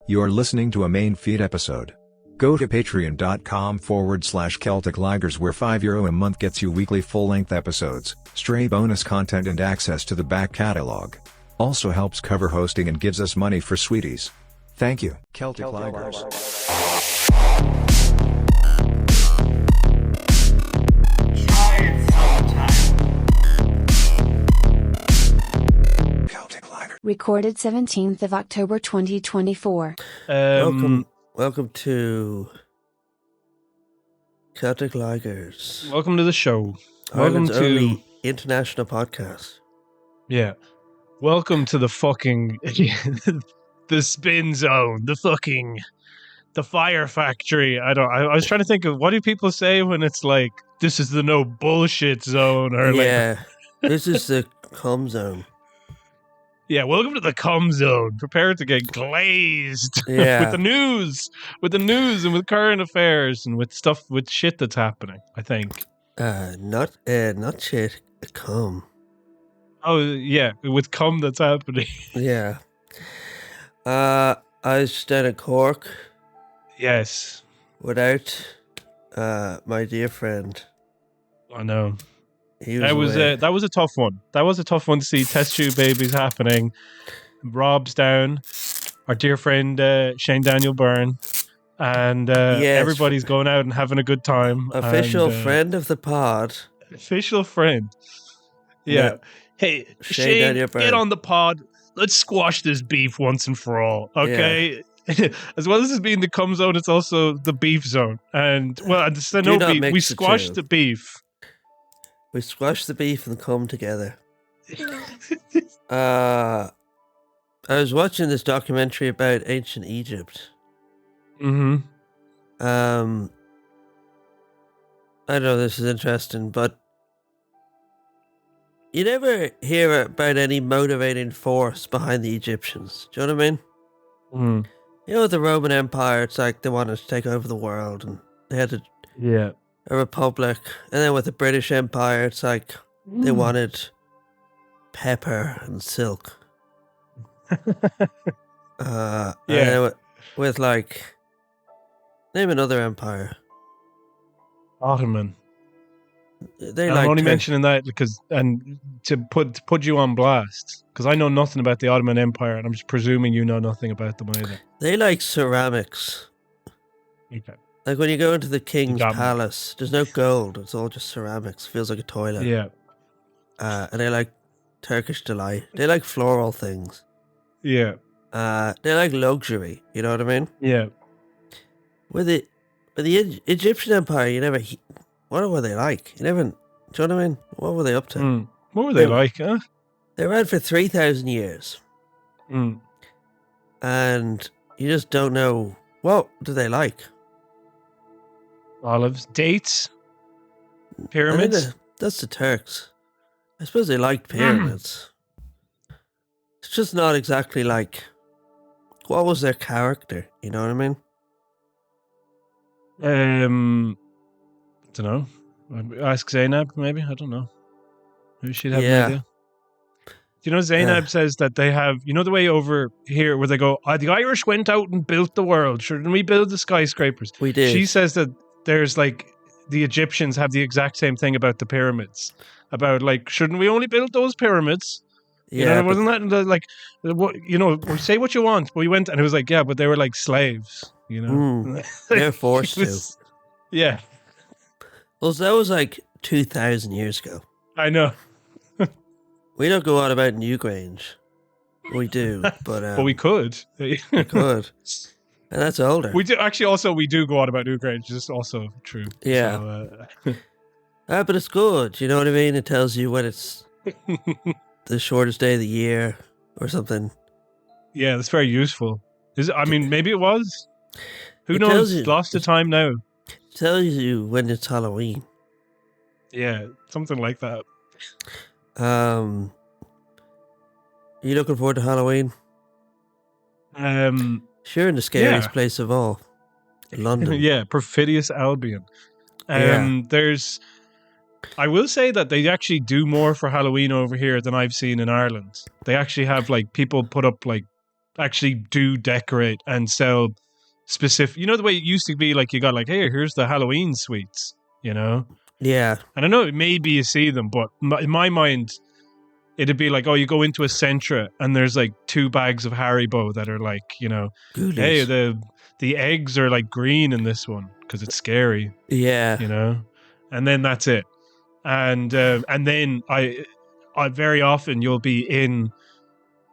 You're listening to a main feed episode. Go to patreon.com/Celtic Ligers where €5 a month gets you weekly full-length episodes, stray bonus content and access to the back catalogue. Also helps cover hosting and gives us money for sweeties. Thank you. Celtic Ligers. Recorded 17th of October 2024. Welcome to Celtic Ligers. Welcome to the show. Ireland's only international podcast. Yeah. Welcome to the fucking the spin zone. The fire factory. I was trying to think of what do people say when it's like this is the no bullshit zone or This is the cum zone. Yeah, welcome to the cum zone. Prepare to get glazed with the news and with current affairs and with shit that's happening. I think. Not shit. Cum. Oh yeah, with cum that's happening. Yeah. I was down at Cork. Yes. Without my dear friend. I know. That was a tough one. That was a tough one to see test tube babies happening. Rob's down. Our dear friend Shane Daniel Byrne. And everybody's going out and having a good time. Official friend of the pod. Official friend. Yeah. Hey, Shane, get on the pod. Let's squash this beef once and for all. Okay? Yeah. As well as it being the cum zone, it's also the beef zone. And, well, we squashed the beef. We squash the beef and come together. I was watching this documentary about ancient Egypt. Mm-hmm. I don't know, this is interesting, but you never hear about any motivating force behind the Egyptians. Do you know what I mean? Mm. You know, with the Roman Empire, it's like they wanted to take over the world and they had to... Yeah. A republic, and then with the British Empire, it's like they wanted pepper and silk. And then with like, name another empire. Ottoman. I'm only mentioning that because to put you on blast because I know nothing about the Ottoman Empire, and I'm just presuming you know nothing about them either. They like ceramics. Okay. Like when you go into the king's palace, there's no gold. It's all just ceramics. Feels like a toilet. Yeah. And they like Turkish delight. They like floral things. Yeah. They like luxury. You know what I mean? Yeah. With the Egyptian Empire, you never... What were they like? You never... Do you know what I mean? What were they up to? What were they like, huh? They ran for 3,000 years. And you just don't know... What do they like? Olives, dates, pyramids. That's the Turks. I suppose they liked pyramids. It's just not exactly like what was their character. You know what I mean? I don't know. Ask Zainab, maybe. I don't know. Maybe she'd have an idea. You know, Zainab says that they have, you know, the way over here where they go, the Irish went out and built the world. Shouldn't we build the skyscrapers? We did. She says that there's like the Egyptians have the exact same thing about the pyramids. About like, shouldn't we only build those pyramids? Yeah, you know, wasn't that like, you know, say what you want. But we went and it was like, yeah, but they were like slaves. You know, they're forced to. Yeah. Well, that was like 2,000 years ago. I know. We don't go on about Newgrange. We do, but we could. We could. And that's older. We do actually. Also, we do go on about Newgrange. It's also true. Yeah. So, but it's good. You know what I mean? It tells you when it's the shortest day of the year or something. Yeah, that's very useful. I mean, maybe it was. Who knows? Lost to time now. It tells you when it's Halloween. Yeah, something like that. Are you looking forward to Halloween? Sure, in the scariest place of all, London. Yeah, perfidious Albion. There's I will say that they actually do more for Halloween over here than I've seen in Ireland. They actually have like people put up like actually do decorate and sell specific. You know the way it used to be, like you got like, hey, here's the Halloween sweets. You know. Yeah. And I know maybe you see them, but in my mind, it'd be like, oh, you go into a Centra and there's like 2 bags of Haribo that are like, you know, Goodies. hey, the eggs are like green in this one because it's scary. Yeah. You know, and then that's it. And then I very often you'll be in.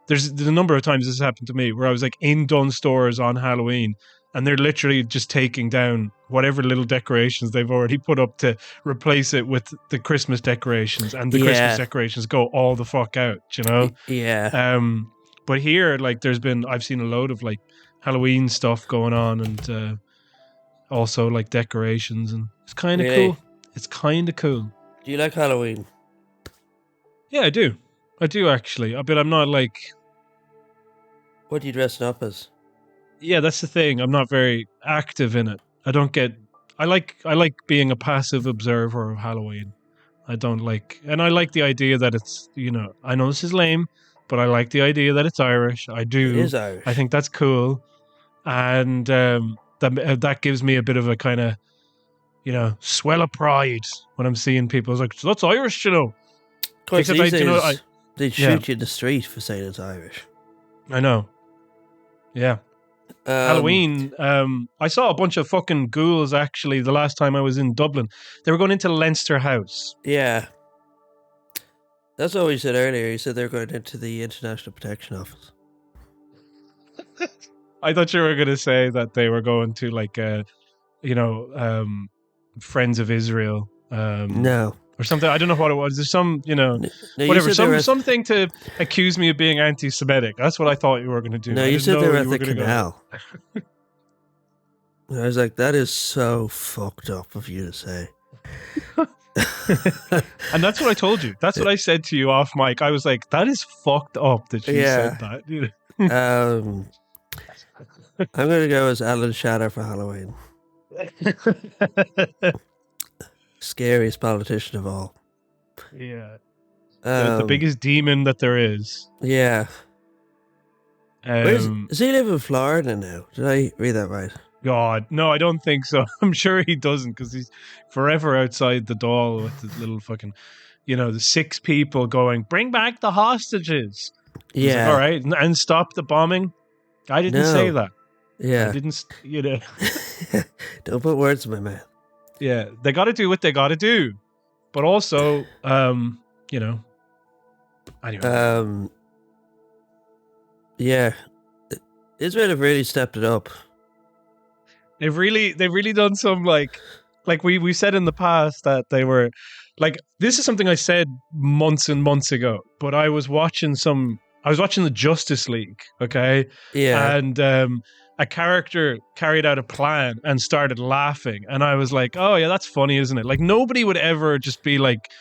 There's a number of times this has happened to me where I was like in Dunn stores on Halloween and they're literally just taking down whatever little decorations they've already put up to replace it with the Christmas decorations, and the Christmas decorations go all the fuck out, you know? Yeah. But here, like, I've seen a load of like Halloween stuff going on, and also like decorations, and it's kind of cool. It's kind of cool. Do you like Halloween? Yeah, I do. I do actually. But I'm not like. What are you dressing up as? Yeah, that's the thing. I'm not very active in it. I don't get. I like being a passive observer of Halloween. I don't like, and I like the idea that it's, you know, I know this is lame, but I like the idea that it's Irish. I do. It is Irish. I think that's cool, and that gives me a bit of a kind of, you know, swell of pride when I'm seeing people. It's like, so that's Irish, you know. Of course, they'd shoot you in the street for saying it's Irish. I know. Yeah. Halloween, I saw a bunch of fucking ghouls actually the last time I was in Dublin. They were going into Leinster House. Yeah. That's what you said earlier. You said they were going into the International Protection Office. I thought you were going to say that they were going to like, Friends of Israel. No. Or something. I don't know what it was. There's some, you know, whatever. Something to accuse me of being anti-Semitic. That's what I thought you were going to do. No, you said they were at the canal. I was like, that is so fucked up of you to say. And that's what I told you. That's what I said to you off mic. I was like, that is fucked up that you said that. I'm going to go as Alan Shatter for Halloween. Scariest politician of all. Yeah. The biggest demon that there is. Yeah. Does he live in Florida now? Did I read that right? God, no, I don't think so. I'm sure he doesn't, because he's forever outside the door with the little fucking, you know, the 6 people going, bring back the hostages. Yeah. Like, all right, and stop the bombing. I didn't say that. Yeah. I didn't, you know. Don't put words in my mouth. Yeah, they got to do what they got to do, but also, you know. Anyway. Yeah, Israel have really stepped it up. They've really done some like we said in the past that they were like, this is something I said months and months ago, but I was watching the Justice League, okay? Yeah, and a character carried out a plan and started laughing, and I was like, oh yeah, that's funny, isn't it? Like, nobody would ever just be like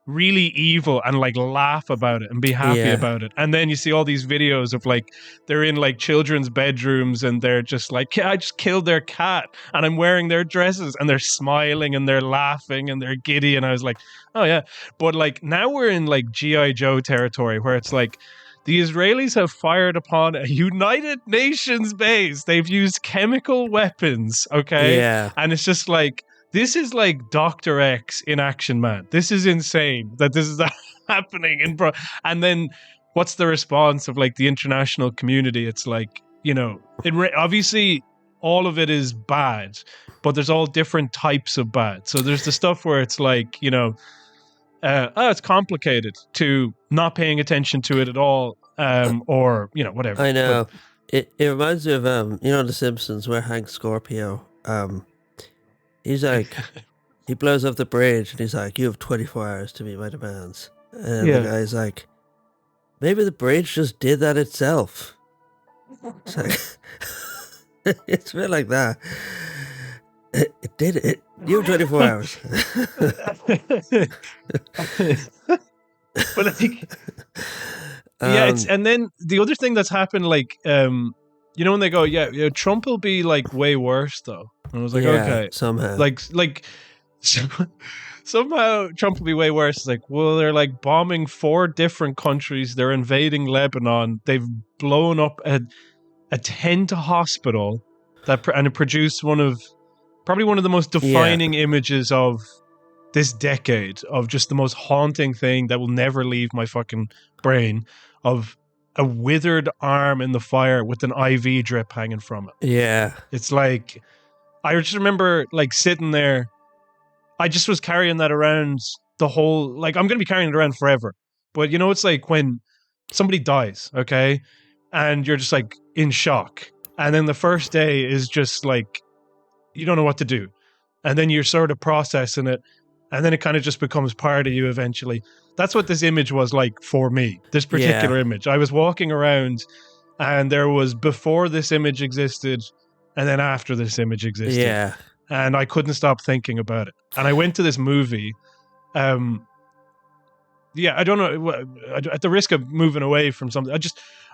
really evil and like laugh about it and be happy about it. And then you see all these videos of like, they're in like children's bedrooms and they're just like, yeah, I just killed their cat and I'm wearing their dresses, and they're smiling and they're laughing and they're giddy. And I was like, oh yeah. But like, now we're in like G.I. Joe territory, where it's like, the Israelis have fired upon a United Nations base. They've used chemical weapons, okay? Yeah. And it's just like, this is like Dr. X in action, man. This is insane that this is happening. And then what's the response of like the international community? It's like, you know, obviously all of it is bad, but there's all different types of bad. So there's the stuff where it's like, you know, it's complicated, to not paying attention to it at all, or, you know, whatever. I know. It reminds me of, you know, The Simpsons, where Hank Scorpio, he's like, he blows up the bridge and he's like, you have 24 hours to meet my demands. And the guy's like, maybe the bridge just did that itself. It's like, it's a bit like that. It did it. You have 24 hours. But like, yeah, and then the other thing that's happened, like, you know, when they go, yeah, Trump will be like way worse though. And I was like, okay, somehow, somehow Trump will be way worse. It's like, well, they're like bombing 4 different countries. They're invading Lebanon. They've blown up attend to hospital and it produced probably one of the most defining images of this decade, of just the most haunting thing that will never leave my fucking brain, of a withered arm in the fire with an IV drip hanging from it. Yeah. It's like, I just remember like sitting there. I just was carrying that around the whole, like, I'm going to be carrying it around forever. But you know, it's like when somebody dies, okay? And you're just like in shock. And then the first day is just like, you don't know what to do. And then you're sort of processing it. And then it kind of just becomes part of you eventually. That's what this image was like for me, this particular image. I was walking around and there was before this image existed and then after this image existed. Yeah. And I couldn't stop thinking about it. And I went to this movie. I don't know. At the risk of moving away from something,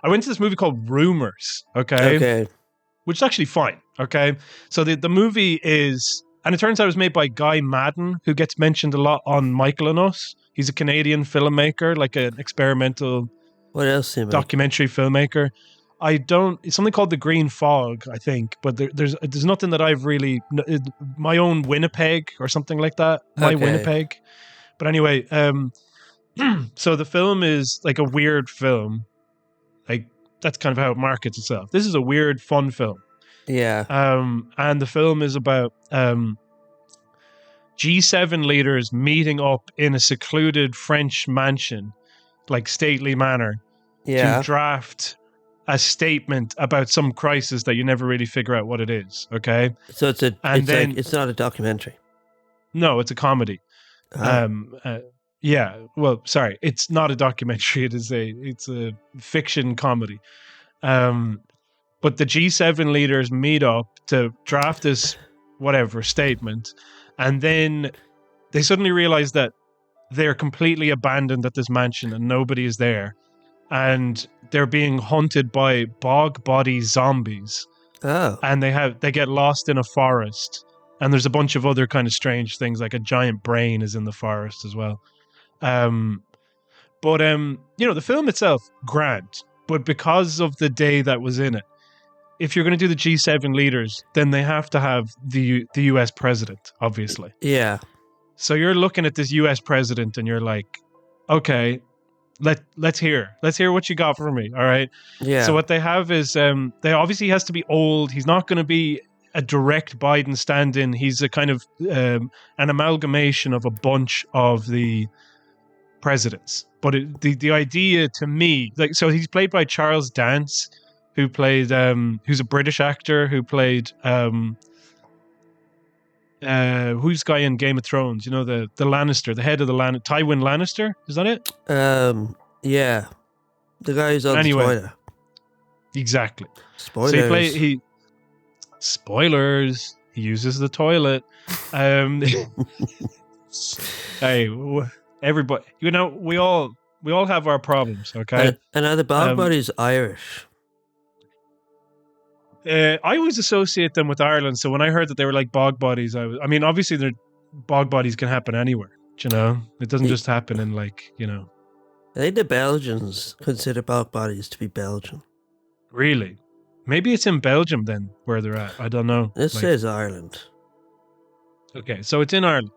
I went to this movie called Rumours. Okay. Which is actually fine. Okay. So the movie is, and it turns out it was made by Guy Madden, who gets mentioned a lot on Michael and Us. He's a Canadian filmmaker, like an experimental documentary filmmaker. It's something called The Green Fog, I think, but there's nothing that I've really, my own Winnipeg or something like that. Winnipeg. But anyway, so the film is like a weird film. Like, that's kind of how it markets itself. This is a weird, fun film. Yeah. And the film is about G7 leaders meeting up in a secluded French mansion, like stately manner, to draft a statement about some crisis that you never really figure out what it is. Okay. So it's not a documentary. No, it's a comedy. Yeah. Well, sorry, it's not a documentary. It's a fiction comedy. But the G7 leaders meet up to draft this statement, and then they suddenly realize that they're completely abandoned at this mansion and nobody is there. And they're being hunted by bog body zombies. Oh. And they get lost in a forest. And there's a bunch of other kind of strange things, like a giant brain is in the forest as well. But the film itself, grand. But because of the day that was in it, if you're going to do the G7 leaders, then they have to have the US president, obviously. Yeah. So you're looking at this US president and you're like, okay, let's hear what you got for me. All right. Yeah. So what they have is they obviously has to be old. He's not going to be a direct Biden stand-in. He's a kind of an amalgamation of a bunch of the presidents. But the idea to me, like, so he's played by Charles Dance, who played who's a British actor who played who's guy in Game of Thrones? You know, the Lannister, the head of the Tywin Lannister. Is that it? Yeah, the guy who's on the toilet. Exactly. Spoilers. So spoilers. He uses the toilet. Hey, everybody. You know, we all have our problems. Okay. And are the bog bodies Irish? I always associate them with Ireland. So when I heard that they were like bog bodies, I mean, obviously, bog bodies can happen anywhere. You know, it doesn't just happen in like, you know. I think the Belgians consider bog bodies to be Belgian. Really? Maybe it's in Belgium then where they're at. I don't know. This says Ireland. Okay, so it's in Ireland.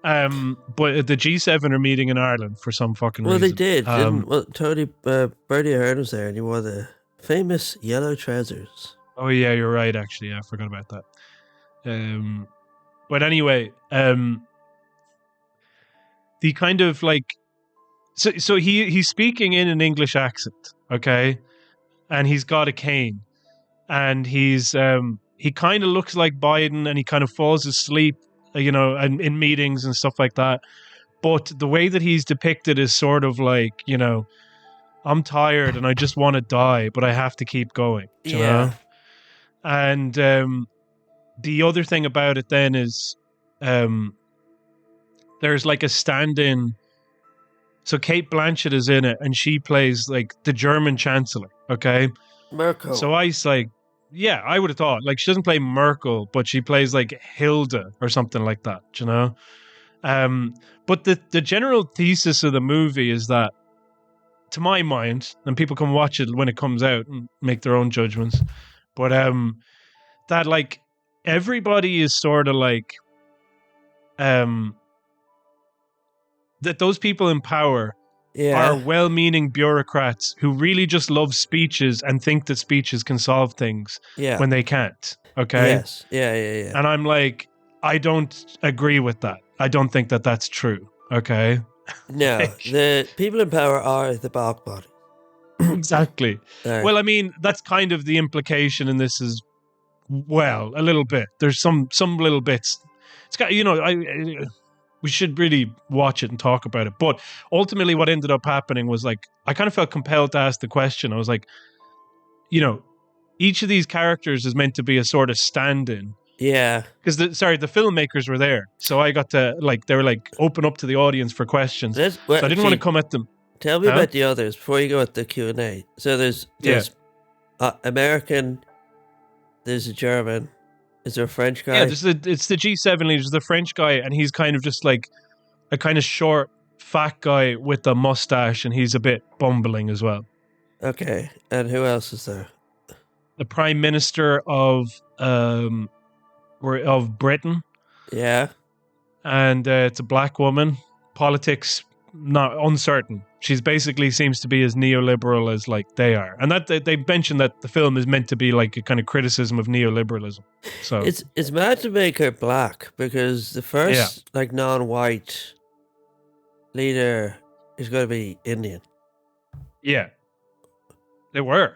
But the G7 are meeting in Ireland for some fucking reason. Well, they did. Tony Bertie Ahern was there and he wore the famous yellow trousers. Oh, yeah, you're right, actually. I forgot about that. But anyway, the kind of like... So he's speaking in an English accent, okay? And he's got a cane. And he kind of looks like Biden and he kind of falls asleep, you know, and in meetings and stuff like that. But the way that he's depicted is sort of like, you know, I'm tired and I just want to die, but I have to keep going, you know? And the other thing about it then is there's like a stand-in. So Kate Blanchett is in it and she plays like the German chancellor, okay? Merkel. So I was like, yeah, I would have thought. Like, she doesn't play Merkel, but she plays like Hilda or something like that, you know? But the general thesis of the movie is that to my mind, and people can watch it when it comes out and make their own judgments. But that like everybody is sort of like that those people in power are well-meaning bureaucrats who really just love speeches and think that speeches can solve things when they can't. Okay. Yes. Yeah. And I'm like, I don't agree with that. I don't think that that's true. Okay. No, the people in power are the bulk body. Exactly. Well, I mean, that's kind of the implication in this as well, a little bit. There's some little bits. It's got, we should really watch it and talk about it. But ultimately what ended up happening was like, I kind of felt compelled to ask the question. I was like, each of these characters is meant to be a sort of stand-in. Yeah. Because the filmmakers were there. So I got to they were like open up to the audience for questions. So I didn't want to come at them. Tell me about the others before you go at the Q&A. So there's American, there's a German, is there a French guy? Yeah, it's the G7 leader, the French guy, and he's kind of just like a kind of short, fat guy with a mustache, and he's a bit bumbling as well. Okay, and who else is there? The Prime Minister of Britain. Yeah. And it's a black woman. Politics, not uncertain. She's basically seems to be as neoliberal as like they are. And that they mentioned that the film is meant to be like a kind of criticism of neoliberalism. So it's mad to make her black because the first like non-white leader is going to be Indian. Yeah. They were.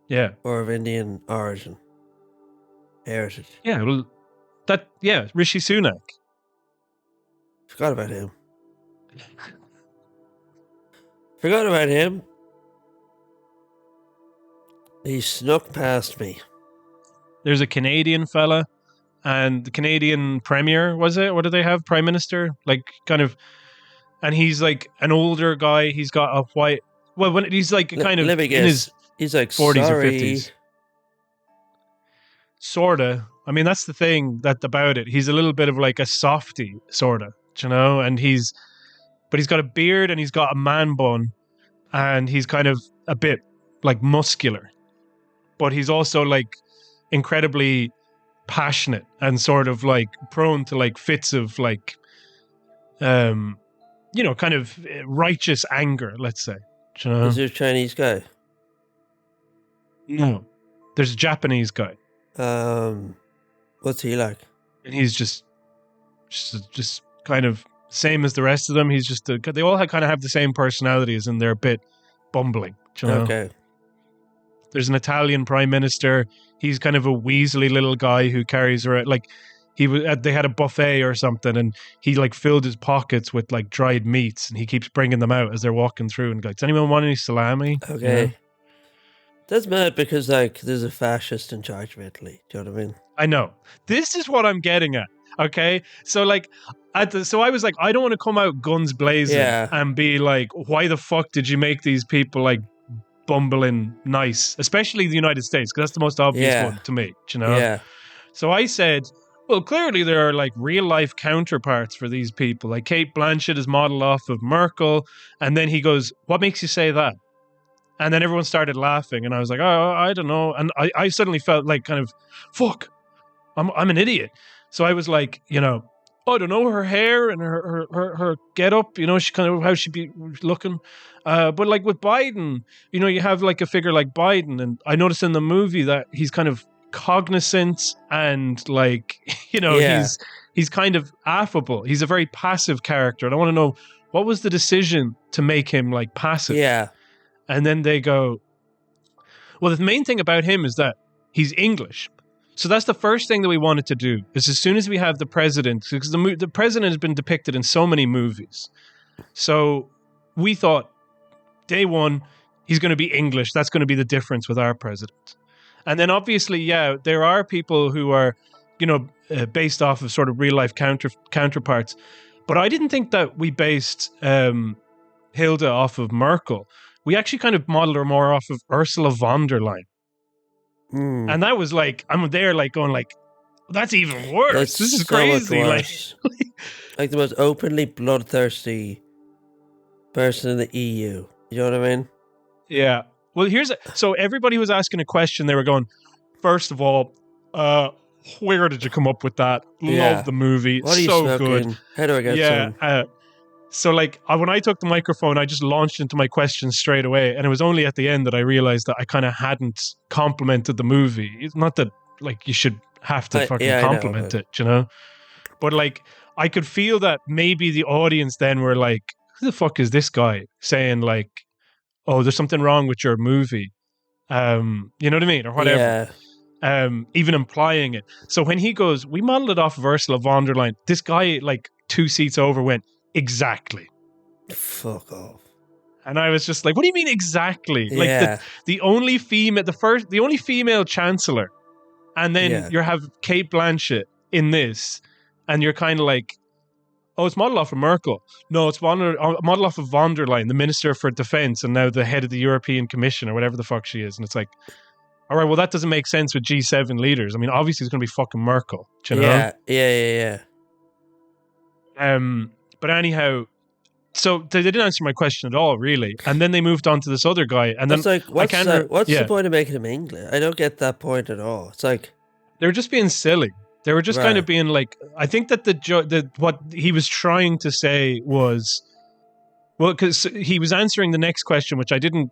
Yeah. Or of Indian origin. Heritage. Yeah, well Rishi Sunak. Forgot about him. Forgot about him. He snuck past me. There's a Canadian fella, and the Canadian Premier, was it? What do they have? Prime Minister? Like, kind of, and he's like an older guy. He's got a white, well, when he's like kind of in his he's like 40s or 50s. Sorta. I mean, that's the thing about it. He's a little bit of like a softie, sorta, and he's got a beard and he's got a man bun and he's kind of a bit like muscular, but he's also like incredibly passionate and sort of like prone to like fits of like, kind of righteous anger, let's say. Is there a Chinese guy? No, there's a Japanese guy. What's he like? And he's just kind of same as the rest of them. He's just they all kind of have the same personalities, and they're a bit bumbling. Okay. There's an Italian prime minister. He's kind of a weaselly little guy who carries around like they had a buffet or something, and he like filled his pockets with like dried meats, and he keeps bringing them out as they're walking through. And like, does anyone want any salami? Okay. That's mad because like there's a fascist in charge of Italy. Do you know what I mean? I know. This is what I'm getting at. Okay, so like, so I was like, I don't want to come out guns blazing and be like, why the fuck did you make these people like bumbling nice, especially the United States, because that's the most obvious one to me. Yeah. So I said, well, clearly there are like real life counterparts for these people. Like Kate Blanchett is modeled off of Merkel, and then he goes, "What makes you say that?" And then everyone started laughing, and I was like, "Oh, I don't know." And I suddenly felt like kind of, fuck, I'm an idiot. So I was like, I don't know, her hair and her get up, she kind of how she'd be looking. But like with Biden, you have like a figure like Biden, and I noticed in the movie that he's kind of cognizant and like, he's kind of affable. He's a very passive character, and I want to know, what was the decision to make him like passive? Yeah. And then they go, well, the main thing about him is that he's English. So that's the first thing that we wanted to do, is as soon as we have the president, because the president has been depicted in so many movies. So we thought, day one, he's going to be English. That's going to be the difference with our president. And then obviously, there are people who are, based off of sort of real life counterparts. But I didn't think that we based Hilda off of Merkel. We actually kind of modeled her more off of Ursula von der Leyen. And that was like, I'm there like going like, that's even worse. This is so crazy. Like the most openly bloodthirsty person in the EU. You know what I mean? Yeah. Well, so everybody was asking a question. They were going, first of all, where did you come up with that? Love the movie. What are you so smoking? Good. How do I get some? So like when I took the microphone, I just launched into my questions straight away. And it was only at the end that I realized that I kind of hadn't complimented the movie. It's not that like you should have to fucking compliment it, you know? But like I could feel that maybe the audience then were like, who the fuck is this guy saying like, oh, there's something wrong with your movie? You know what I mean? Or whatever. Yeah. Even implying it. So when he goes, we modeled it off of Ursula von der Leyen, this guy like 2 seats over went, exactly. Fuck off. And I was just like, what do you mean exactly? Like the only female, the only female chancellor, and then you have Kate Blanchett in this, and you're kind of like, oh, it's modeled off of Merkel. No, it's modeled off of von der Leyen, the Minister for Defense, and now the head of the European Commission or whatever the fuck she is. And it's like, all right, well, that doesn't make sense with G7 leaders. I mean, obviously it's going to be fucking Merkel. Do you know? Yeah. But anyhow, so they didn't answer my question at all, really. And then they moved on to this other guy. And then like, what's the point of making him English? I don't get that point at all. It's like they're just being silly. They were just kind of being like, I think that what he was trying to say was, well, because he was answering the next question, which I don't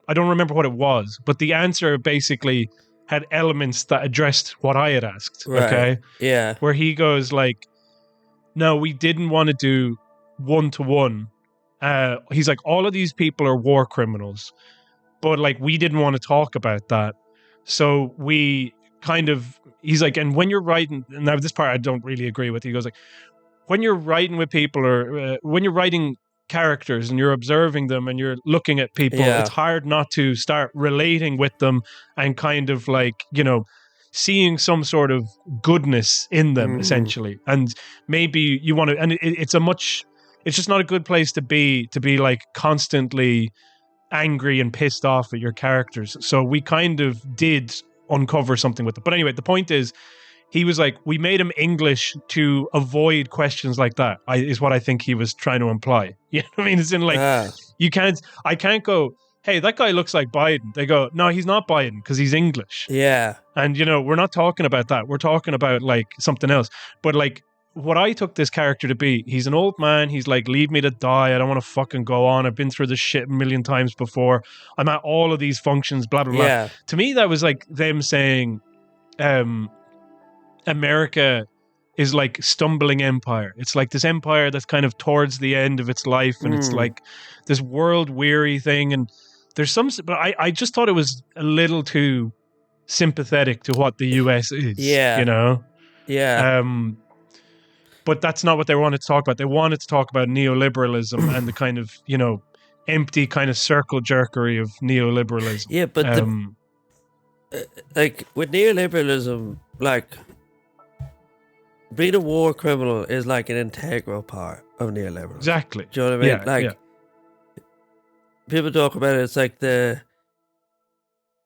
remember what it was, but the answer basically had elements that addressed what I had asked. Right. Okay. Yeah. Where he goes like, no, we didn't want to do 1-to-1. He's like, all of these people are war criminals, but like, we didn't want to talk about that. So we kind of, he's like, and when you're writing, and now this part I don't really agree with, he goes like, when you're writing with people or when you're writing characters and you're observing them and you're looking at people, it's hard not to start relating with them and kind of like, you know, seeing some sort of goodness in them, essentially. And maybe you want to, and it's just not a good place to be like constantly angry and pissed off at your characters. So we kind of did uncover something with it. But anyway, the point is, he was like, we made him English to avoid questions like that, is what I think he was trying to imply. You know what I mean? It's in like, I can't go, hey, that guy looks like Biden. They go, no, he's not Biden because he's English. Yeah. And, you know, we're not talking about that. We're talking about like something else. But like, what I took this character to be, he's an old man. He's like, leave me to die. I don't want to fucking go on. I've been through this shit a million times before. I'm at all of these functions, blah, blah, blah. To me, that was like them saying, America is like stumbling empire. It's like this empire that's kind of towards the end of its life, and it's like this world weary thing. And there's some, but I just thought it was a little too sympathetic to what the US is. You know? Yeah. But that's not what they wanted to talk about. They wanted to talk about neoliberalism and the kind of, you know, empty kind of circle jerkery of neoliberalism. Yeah, but like with neoliberalism, like being a war criminal is like an integral part of neoliberalism. Exactly. Do you know what I mean? People talk about it. It's like the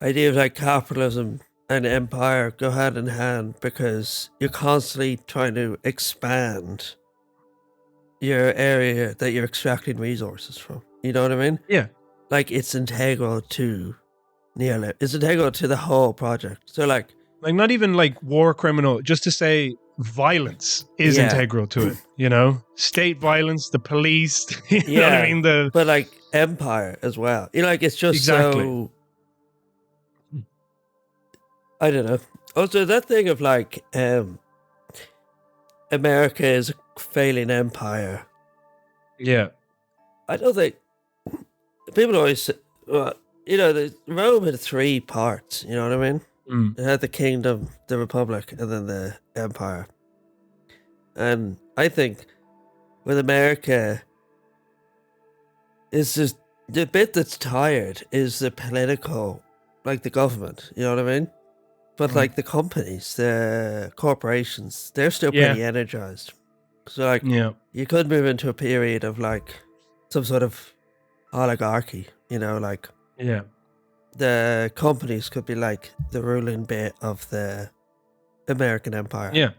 idea of like capitalism and empire go hand in hand because you're constantly trying to expand your area that you're extracting resources from. You know what I mean? Yeah. Like it's integral to neoliberalism. It's integral to the whole project. So like not even like war criminal, just to say violence is integral to it, you know? State violence, the police, you know what I mean? But like empire as well. You know, like it's just so, I don't know. Also, that thing of like America is a failing empire. Yeah. I don't think people always say, well, you know, Rome had 3 parts, you know what I mean? It had the kingdom, the republic, and then the empire. And I think with America, it's just the bit that's tired is the political, like the government, you know what I mean? But like the companies, the corporations, they're still pretty energized. So like, you could move into a period of like some sort of oligarchy, you know, like the companies could be like the ruling bit of the American empire. Yeah.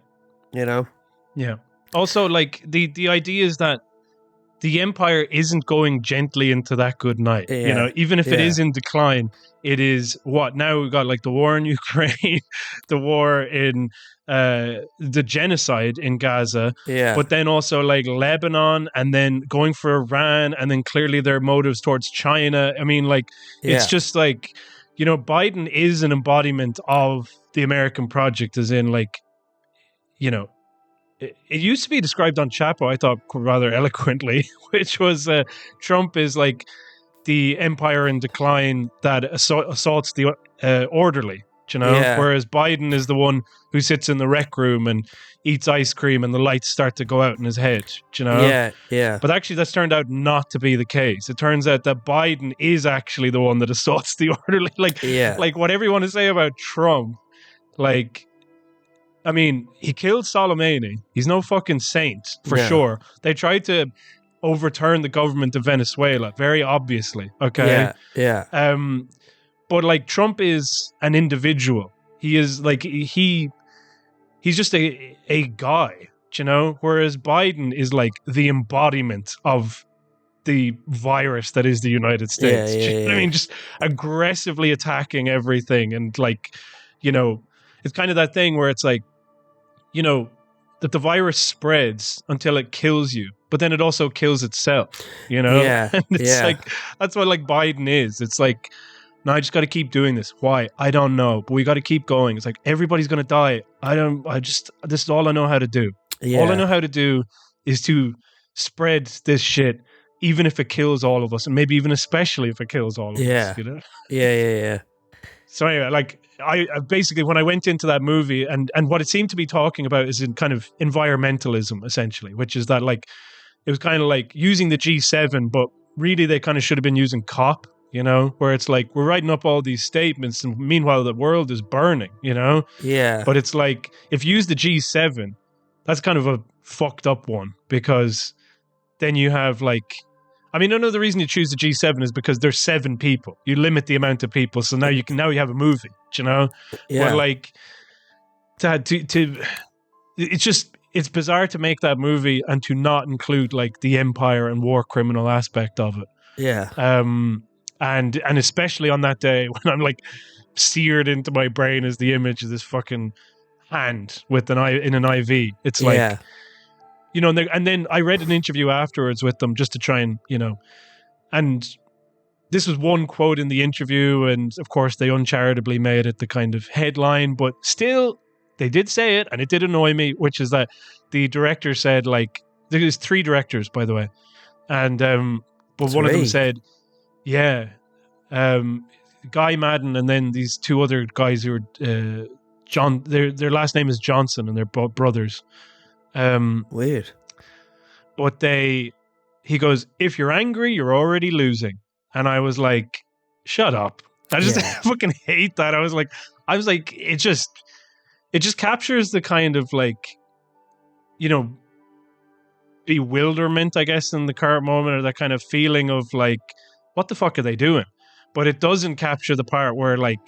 You know? Yeah. Also, like the idea is that the empire isn't going gently into that good night. Yeah. You know, even if it is in decline, it is what now we've got like the war in Ukraine, the war in the genocide in Gaza, but then also like Lebanon, and then going for Iran, and then clearly their motives towards China. I mean, like it's just like, you know, Biden is an embodiment of the American project, as in like, you know, it used to be described on Chapo, I thought, rather eloquently, which was Trump is like the empire in decline that assaults the orderly, you know, whereas Biden is the one who sits in the rec room and eats ice cream and the lights start to go out in his head, you know? Yeah. But actually that's turned out not to be the case. It turns out that Biden is actually the one that assaults the orderly. Like whatever you want to say about Trump, like, I mean, he killed Soleimani. He's no fucking saint, for sure. They tried to overturn the government of Venezuela, very obviously, okay? Yeah. But, like, Trump is an individual. He is, like, he's just a guy, you know? Whereas Biden is, like, the embodiment of the virus that is the United States. You know what I mean? Just aggressively attacking everything. And, like, you know, it's kind of that thing where it's like, you know, that the virus spreads until it kills you, but then it also kills itself, you know? And it's like, that's what like Biden is. It's like, no, I just got to keep doing this. Why? I don't know, but we got to keep going. It's like, everybody's going to die. This is all I know how to do. All I know how to do is to spread this shit, even if it kills all of us, and maybe even especially if it kills all of us, you know? Yeah. So anyway, like, I basically, when I went into that movie, and what it seemed to be talking about is in kind of environmentalism, essentially, which is that like, it was kind of like using the G7, but really they kind of should have been using COP, you know, where it's like, we're writing up all these statements and meanwhile the world is burning, you know? But it's like, if you use the G7, that's kind of a fucked up one, because then you have like, I mean, another reason you choose the G7 is because there's 7 people. You limit the amount of people, so now you have a movie, you know. But like, it's bizarre to make that movie and to not include like the empire and war criminal aspect of it. And especially on that day when I'm like seared into my brain is the image of this fucking hand with an IV. It's like. You know, and then I read an interview afterwards with them just to try and, you know, and this was one quote in the interview, and of course they uncharitably made it the kind of headline, but still they did say it, and it did annoy me, which is that the director said, like, there's 3 directors, by the way, and but one of them said, Guy Madden, and then these 2 other guys who are John, their last name is Johnson, and they're brothers. Weird. But he goes, if you're angry, you're already losing. And I was like, shut up. I just fucking hate that. I was like, it just captures the kind of like, you know, bewilderment, I guess, in the current moment, or that kind of feeling of like, what the fuck are they doing? But it doesn't capture the part where like,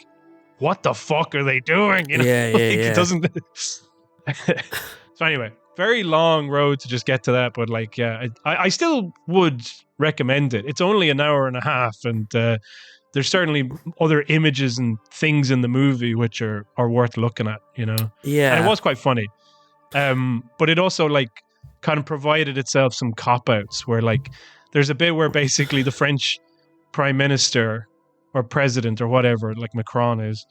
what the fuck are they doing? You know, it doesn't. So anyway, very long road to just get to that, but like, I still would recommend it. It's only an hour and a half, and there's certainly other images and things in the movie which are worth looking at, you know? And it was quite funny. But it also like kind of provided itself some cop-outs where like, there's a bit where basically the French prime minister or president or whatever, like Macron is,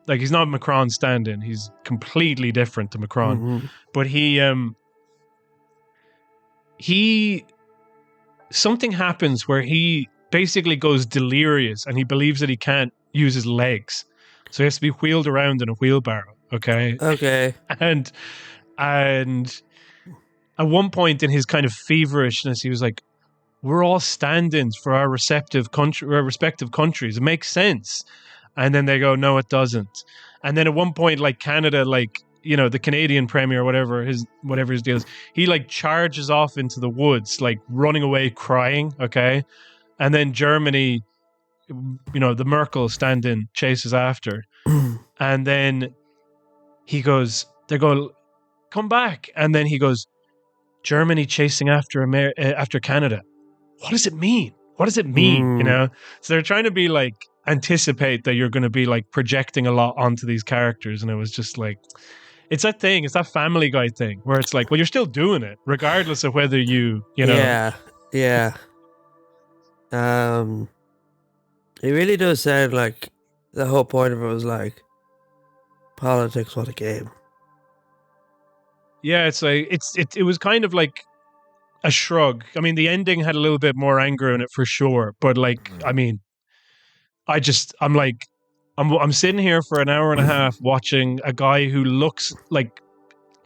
like he's not Macron's stand-in. He's completely different to Macron. But something happens where he basically goes delirious and he believes that he can't use his legs. So he has to be wheeled around in a wheelbarrow. Okay. And at one point in his kind of feverishness, he was like, we're all stand-ins for our respective countries. It makes sense. And then they go, no, it doesn't. And then at one point, like Canada, like, you know, the Canadian premier, whatever his deal is, he like charges off into the woods, like running away, crying. Okay. And then Germany, you know, the Merkel stand-in chases after. And then they go, come back. And then he goes, Germany chasing after after Canada. What does it mean? What does it mean? You know, so they're trying to be like anticipate that you're going to be like projecting a lot onto these characters, and it was just like, it's that thing, it's that Family Guy thing where it's like, well, you're still doing it regardless of whether you know. Yeah. It really does sound like the whole point of it was like politics, what a game. Yeah, it's like it was kind of like a shrug. I mean, the ending had a little bit more anger in it for sure, but like, I mean, I'm sitting here for an hour and a half watching a guy who looks like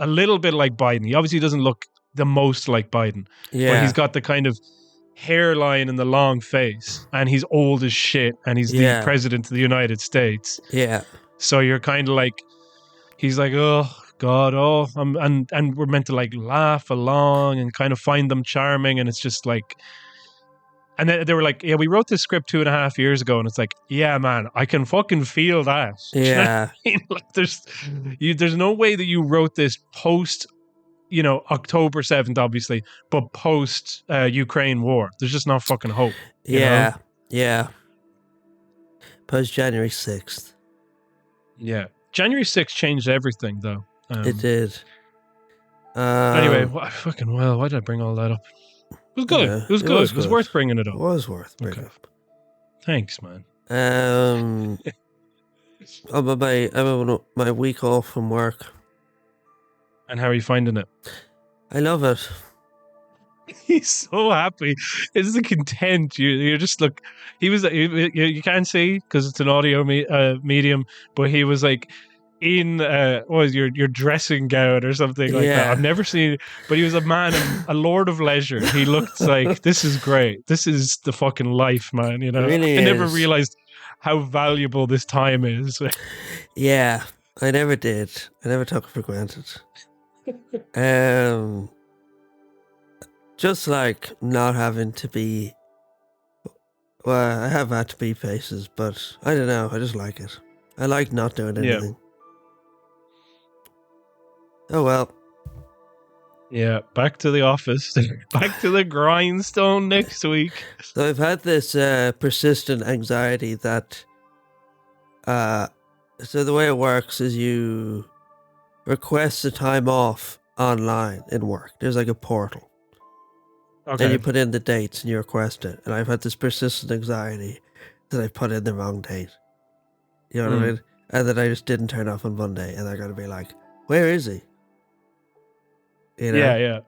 a little bit like Biden. He obviously doesn't look the most like Biden, but he's got the kind of hairline and the long face, and he's old as shit, and he's the president of the United States. Yeah. So you're kind of like, he's like, oh God, and we're meant to like laugh along and kind of find them charming, and it's just like, and then they were like, yeah, we wrote this script 2.5 years ago, and it's like, yeah, man, I can fucking feel that. Yeah. You know what I mean? Like, there's no way that you wrote this post, October 7th, obviously, but post Ukraine war. There's just no fucking hope. Yeah. Post January 6th. Yeah. January 6th changed everything, though. It did. Anyway, why did I bring all that up? It was good. It was good. It was worth bringing it up. It was worth bringing up. Thanks, man. I'm on my week off from work. And how are you finding it? I love it. He's so happy. It's the content. You're just look. He was. You can't see because it's an audio medium, but he was like in what was your dressing gown or something like that. I've never seen, but he was a man, a lord of leisure. He looked like, this is great. This is the fucking life, man. You know, really I never realized how valuable this time is. Yeah, I never did. I never took it for granted. Just like not having to be. Well, I have had to be places, but I don't know. I just like it. I like not doing anything. Yeah. Oh well. Yeah, back to the office. Back to the grindstone next week. So I've had this persistent anxiety that so the way it works is you request a time off online in work. There's like a portal. Okay. Then you put in the dates and you request it. And I've had this persistent anxiety that I put in the wrong date. You know what I mean? And that I just didn't turn up on Monday, and they're going to be like, where is he? You know? Yeah.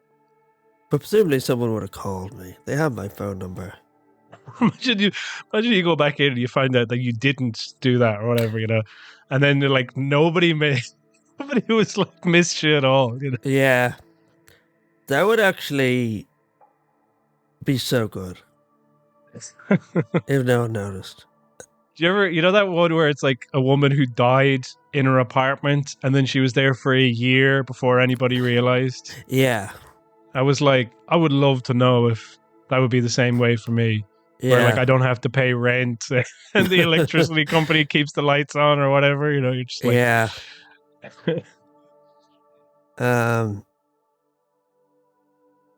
But presumably someone would have called me. They have my phone number. Imagine you go back in and you find out that you didn't do that or whatever, and then they're like, nobody was like missed you at all, Yeah. That would actually be so good. If no one noticed. Do you ever, that one where it's like a woman who died in her apartment and then she was there for a year before anybody realized? Yeah. I was like, I would love to know if that would be the same way for me. Yeah. Where like I don't have to pay rent and the electricity company keeps the lights on or whatever, you're just like... Yeah. But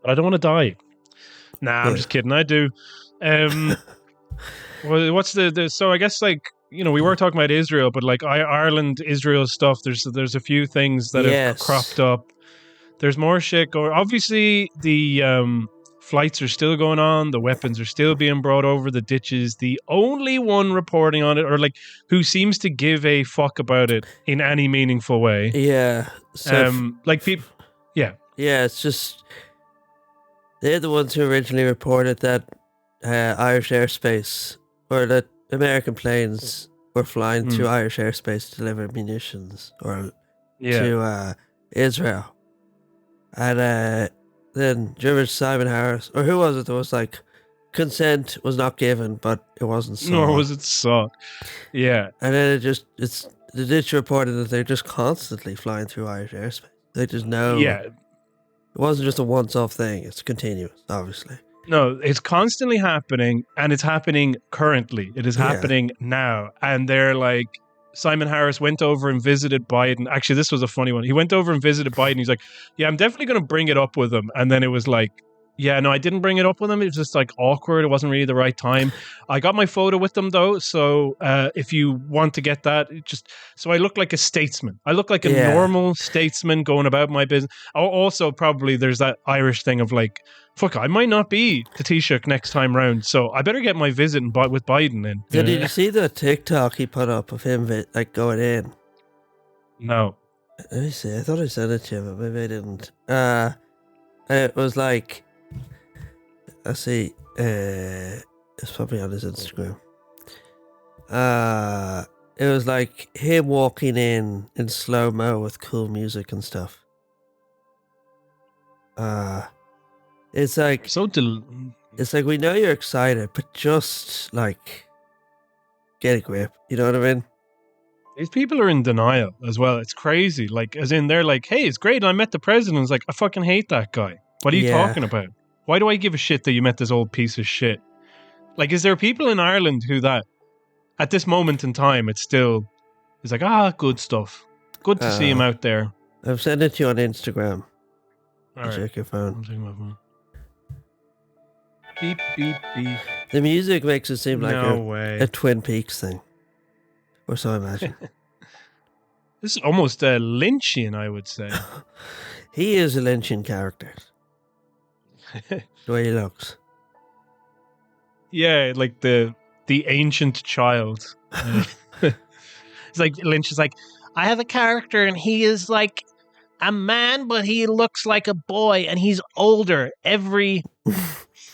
I don't want to die. Nah, I'm just kidding. I do. Well, what's so I guess like, we were talking about Israel, but like Ireland, Israel stuff, there's a few things that have cropped up. There's more shit going. Obviously, the flights are still going on. The weapons are still being brought over the ditches. The only one reporting on it, or like who seems to give a fuck about it in any meaningful way. Yeah. So like people. Yeah. Yeah, it's just they're the ones who originally reported that Irish airspace, or that American planes were flying through Irish airspace to deliver munitions to Israel. And then German Simon Harris, or who was it that was like, consent was not given, but it wasn't sought. Nor was it sought. Yeah. And then the ditch reported that they're just constantly flying through Irish airspace. They just know. Yeah. It wasn't just a once-off thing. It's continuous, obviously. No, it's constantly happening, and it's happening currently. It is happening now. And they're like, Simon Harris went over and visited Biden. Actually, this was a funny one. He went over and visited Biden. He's like, yeah, I'm definitely going to bring it up with him. And then it was like, yeah, no, I didn't bring it up with him. It was just like awkward. It wasn't really the right time. I got my photo with them though. So if you want to get that, so I look like a statesman. I look like a normal statesman going about my business. Also, probably there's that Irish thing of like, fuck, I might not be the Taoiseach next time round. So I better get my visit with Biden in. Did you see the TikTok he put up of him like going in? No. Let me see. I thought I sent it to you, but maybe I didn't. It was like, I see. It's probably on his Instagram. It was like him walking in slow mo with cool music and stuff. It's like it's like, we know you're excited, but just like get a grip. You know what I mean? These people are in denial as well. It's crazy. Like, as in, they're like, hey, it's great. I met the president. It's like, I fucking hate that guy. What are you talking about? Why do I give a shit that you met this old piece of shit? Like, is there people in Ireland who that, at this moment in time, it's like, good stuff. Good to see him out there. I've sent it to you on Instagram. All right. Check your phone. I'm checking my phone. Beep, beep, beep. The music makes it seem like a Twin Peaks thing. Or so I imagine. This is almost Lynchian, I would say. He is a Lynchian character. The way he looks. Yeah, like the ancient child. It's like Lynch is like, I have a character and he is like a man, but he looks like a boy and he's older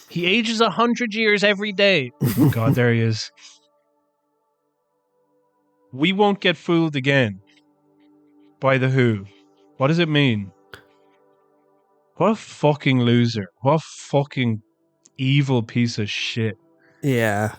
he ages 100 years every day. Oh God, there he is. We won't get fooled again by the Who. What does it mean? What a fucking loser. What a fucking evil piece of shit. Yeah.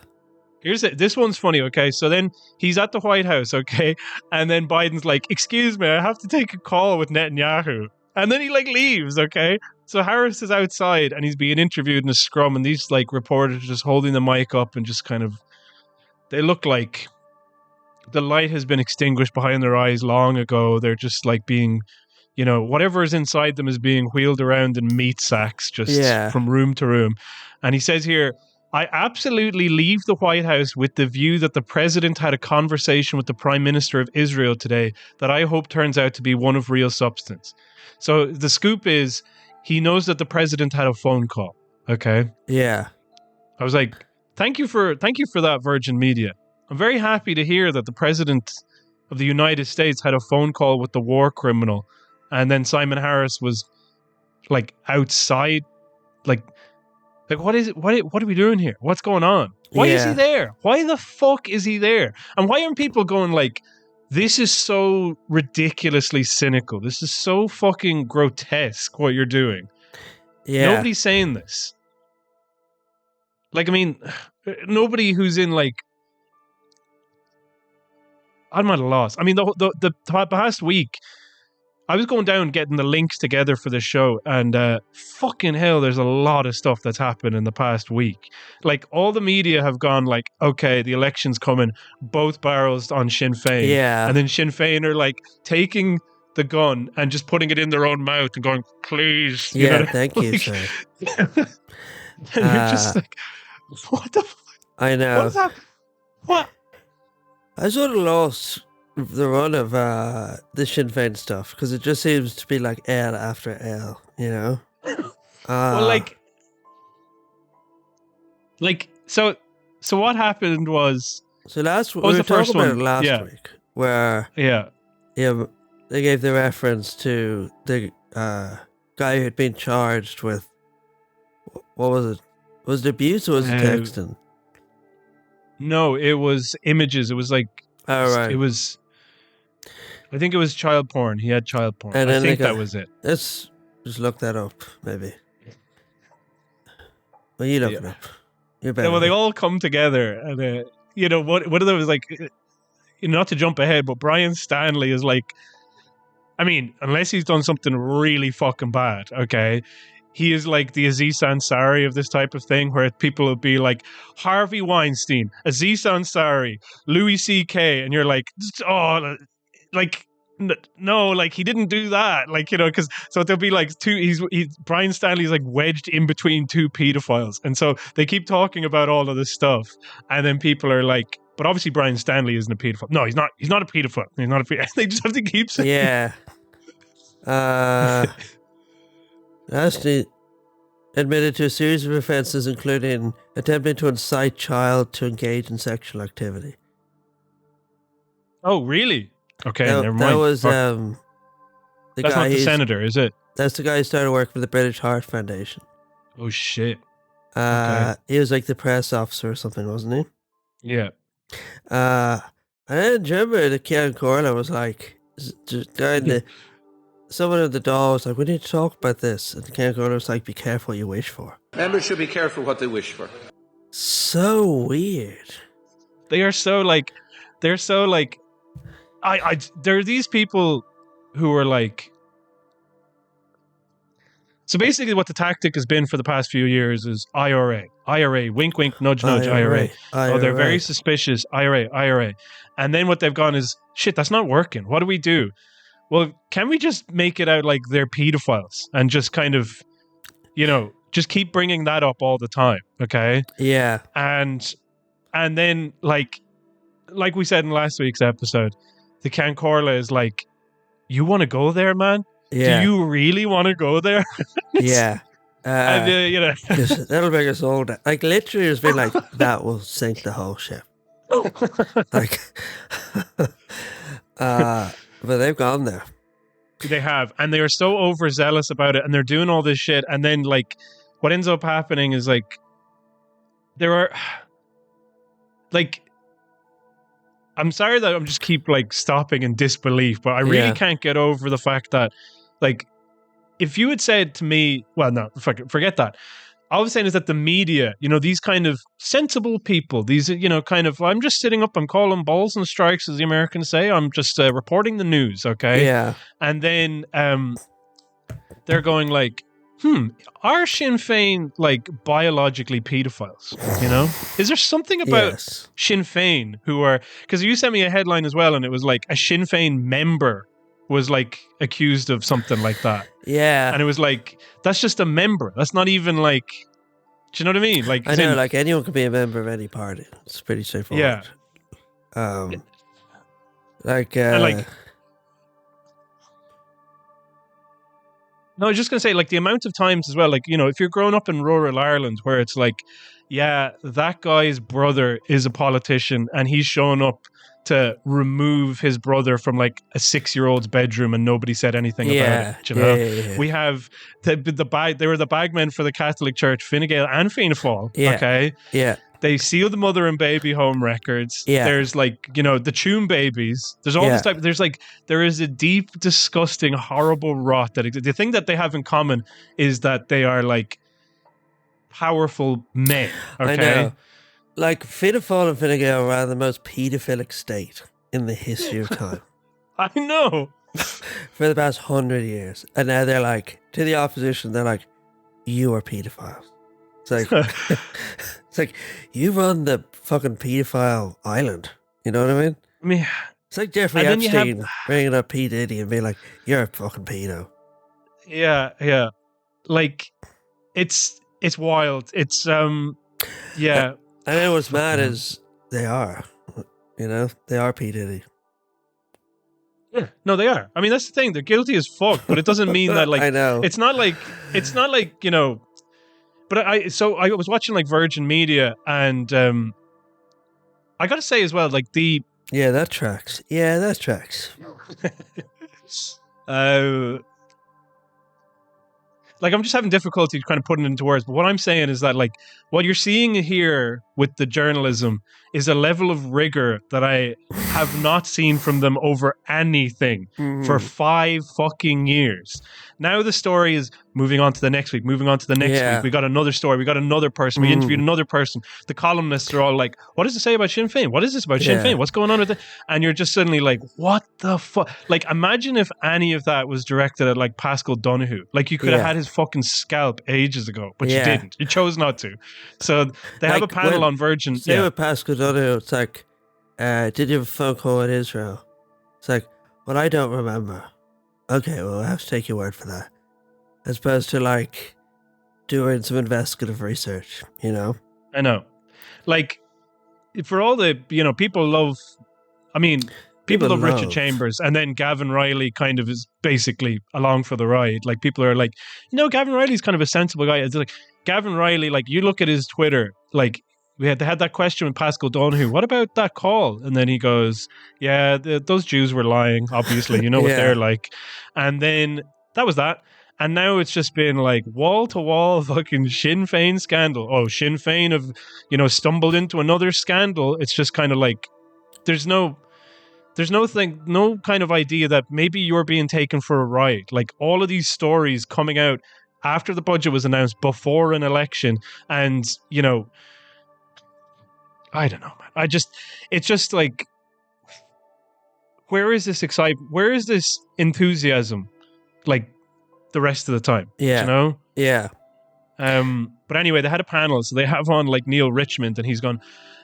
This one's funny, okay? So then he's at the White House, okay? And then Biden's like, excuse me, I have to take a call with Netanyahu. And then he like leaves, okay? So Harris is outside and he's being interviewed in a scrum and these like reporters just holding the mic up and just kind of, they look like the light has been extinguished behind their eyes long ago. They're just like being, whatever is inside them is being wheeled around in meat sacks just from room to room. And he says here, I absolutely leave the White House with the view that the president had a conversation with the Prime Minister of Israel today that I hope turns out to be one of real substance. So the scoop is he knows that the president had a phone call. Okay. Yeah. I was like, thank you for that, Virgin Media. I'm very happy to hear that the president of the United States had a phone call with the war criminal, and then Simon Harris was like outside, like what is it? What are we doing here? What's going on? Why is he there? Why the fuck is he there? And why aren't people going like, this is so ridiculously cynical. This is so fucking grotesque what you're doing. Yeah. Nobody's saying this. Like, I mean, nobody who's in like, I'm at a loss. I mean, the past week, I was going down getting the links together for the show, and fucking hell, there's a lot of stuff that's happened in the past week. Like, all the media have gone like, okay, the election's coming, both barrels on Sinn Féin. Yeah. And then Sinn Féin are like taking the gun and just putting it in their own mouth and going, please. Thank you, sir. And you're just like, what the fuck? I know. What's that? What? I sort of lost the run of the Sinn Féin stuff because it just seems to be like L after L, Well, so what happened was, we were talking about it last week where they gave the reference to the guy who had been charged with, what was it? Was it abuse or was it texting? No, it was images. It was like, right. It was, I think it was child porn. He had child porn. And I think that was it. Let's just look that up, maybe. Well, you look it up. You're better. Well, they all come together, and one of them was like, not to jump ahead, but Brian Stanley is like, I mean, unless he's done something really fucking bad, okay, he is like the Aziz Ansari of this type of thing, where people will be like Harvey Weinstein, Aziz Ansari, Louis C.K., and you're like, oh, like. No, like he didn't do that, like, you know, because so there'll be like Brian Stanley's like wedged in between two pedophiles, and so they keep talking about all of this stuff, and then people are like, but obviously Brian Stanley isn't a pedophile. No, he's not a pedophile. He's not a pedophile. They just have to keep saying, Ashley admitted to a series of offences, including attempting to incite child to engage in sexual activity. Oh, really? Okay, never mind. That was that's not the senator, is it? That's the guy who started working for the British Heart Foundation. Oh shit! He was like the press officer or something, wasn't he? Yeah. And then remember the Kian Corla was like, someone at the door was like, we need to talk about this, and the Kian Corla was like, be careful what you wish for. Members should be careful what they wish for. So weird. They're so like. There are these people who are like. So basically, what the tactic has been for the past few years is IRA, wink, wink, nudge, nudge, IRA. Oh, they're very suspicious, IRA. And then what they've gone is, shit, that's not working. What do we do? Well, can we just make it out like they're pedophiles and just kind of, you know, just keep bringing that up all the time, okay? Yeah. And then, like we said in last week's episode, the Cancorla is like, you want to go there, man? Yeah. Do you really want to go there? Yeah. And, you know. That'll bring us all down. Like, literally, it's been like, that will sink the whole ship. Like, but they've gone there. They have. And they are so overzealous about it. And they're doing all this shit. And then, like, what ends up happening is, like, there are, like, I'm sorry that I'm just keep like stopping in disbelief, but I really can't get over the fact that, like, if you had said to me, well, no, forget that. All I'm saying is that the media, you know, these kind of sensible people, these, you know, kind of, I'm just sitting up, I'm calling balls and strikes, as the Americans say. I'm just reporting the news, okay? Yeah. And then they're going like, are Sinn Féin like biologically pedophiles? You know, is there something about Sinn Féin who are? Because you sent me a headline as well, and it was like a Sinn Féin member was like accused of something like that. Yeah, and it was like, that's just a member. That's not even like. Do you know what I mean? Like, I know, like anyone can be a member of any party. It's pretty straightforward. Yeah. No, I was just going to say, like, the amount of times as well, like, you know, if you're growing up in rural Ireland where it's like, yeah, that guy's brother is a politician and he's shown up to remove his brother from like a 6-year-old's bedroom and nobody said anything about it. You know? Yeah. We have they were the bagmen for the Catholic Church, Fine Gael and Fianna Fáil. Yeah. Okay. Yeah. They seal the mother and baby home records. Yeah. There's like, you know, the Tune babies. There's all this type. There is a deep, disgusting, horrible rot that the thing that they have in common is that they are like powerful men. Okay. I know. Like Fianna Fáil and Fine Gael are the most paedophilic state in the history of time. I know. For the past 100 years. And now they're like, to the opposition, they're like, you are paedophiles. It's like, it's like, you run the fucking paedophile island. You know what I mean? I mean, it's like Jeffrey Epstein bringing up P. Diddy and being like, you're a fucking pedo. Yeah, yeah. Like, it's wild. It's, yeah. And then what's mad is they are, you know, they are P. Diddy. Yeah, no, they are. I mean, that's the thing. They're guilty as fuck, but it doesn't mean that, like, I know. It's not like, you know, but I was watching like Virgin Media and I got to say as well, like yeah, that tracks. Yeah, that tracks. Like, I'm just having difficulty kind of putting it into words, but what I'm saying is that, like, what you're seeing here with the journalism is a level of rigor that I have not seen from them over anything for 5 fucking years. Now the story is moving on to the next week, moving on to the next week. We got another story. We got another person. We interviewed another person. The columnists are all like, what does it say about Sinn Féin? What is this about Sinn Féin? What's going on with it? And you're just suddenly like, what the fuck? Like, imagine if any of that was directed at like Pascal Donahue. Like, you could have had his fucking scalp ages ago, but you didn't. You chose not to. So they have a panel on Virgin. Say with Pascal Donoghue, it's like, did you have a phone call with Israel? It's like, well, I don't remember. Okay, well, I have to take your word for that. As opposed to like doing some investigative research, you know? I know. Like, for all the, people love, people love Richard Chambers, and then Gavin Riley kind of is basically along for the ride. Like, people are like, Gavin Riley's kind of a sensible guy. It's like, Gavin Riley, like, you look at his Twitter, like, they had that question with Pascal Donoghue, what about that call? And then he goes, yeah, those Jews were lying, obviously, what they're like. And then that was that. And now it's just been like wall-to-wall fucking Sinn Féin scandal. Oh, Sinn Féin have, stumbled into another scandal. It's just kind of like, there's no kind of idea that maybe you're being taken for a ride. Like, all of these stories coming out after the budget was announced, before an election, and, I don't know, man. It's just like, where is this excitement? Where is this enthusiasm? Like, the rest of the time, Yeah. But anyway, they had a panel, so they have on like Neil Richmond, and he's gone,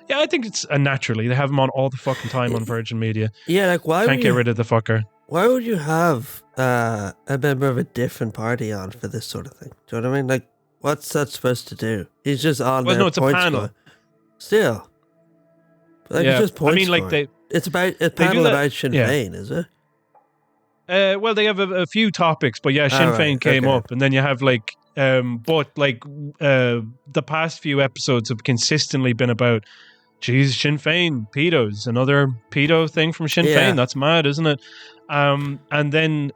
yeah, I think it's naturally they have him on all the fucking time on Virgin Media. Yeah, like, why can't get rid of the fucker? Why would you have a member of a different party on for this sort of thing? Do you know what I mean? Like, what's that supposed to do? He's just on there. Well, no, it's a panel. Still, like, it's just points. It's a panel about Sinn Féin, is it? Well, they have a few topics, but Sinn Féin came up, and then you have like, but like the past few episodes have consistently been about, geez, Sinn Féin, pedos, another pedo thing from Sinn Féin. That's mad, isn't it? And then,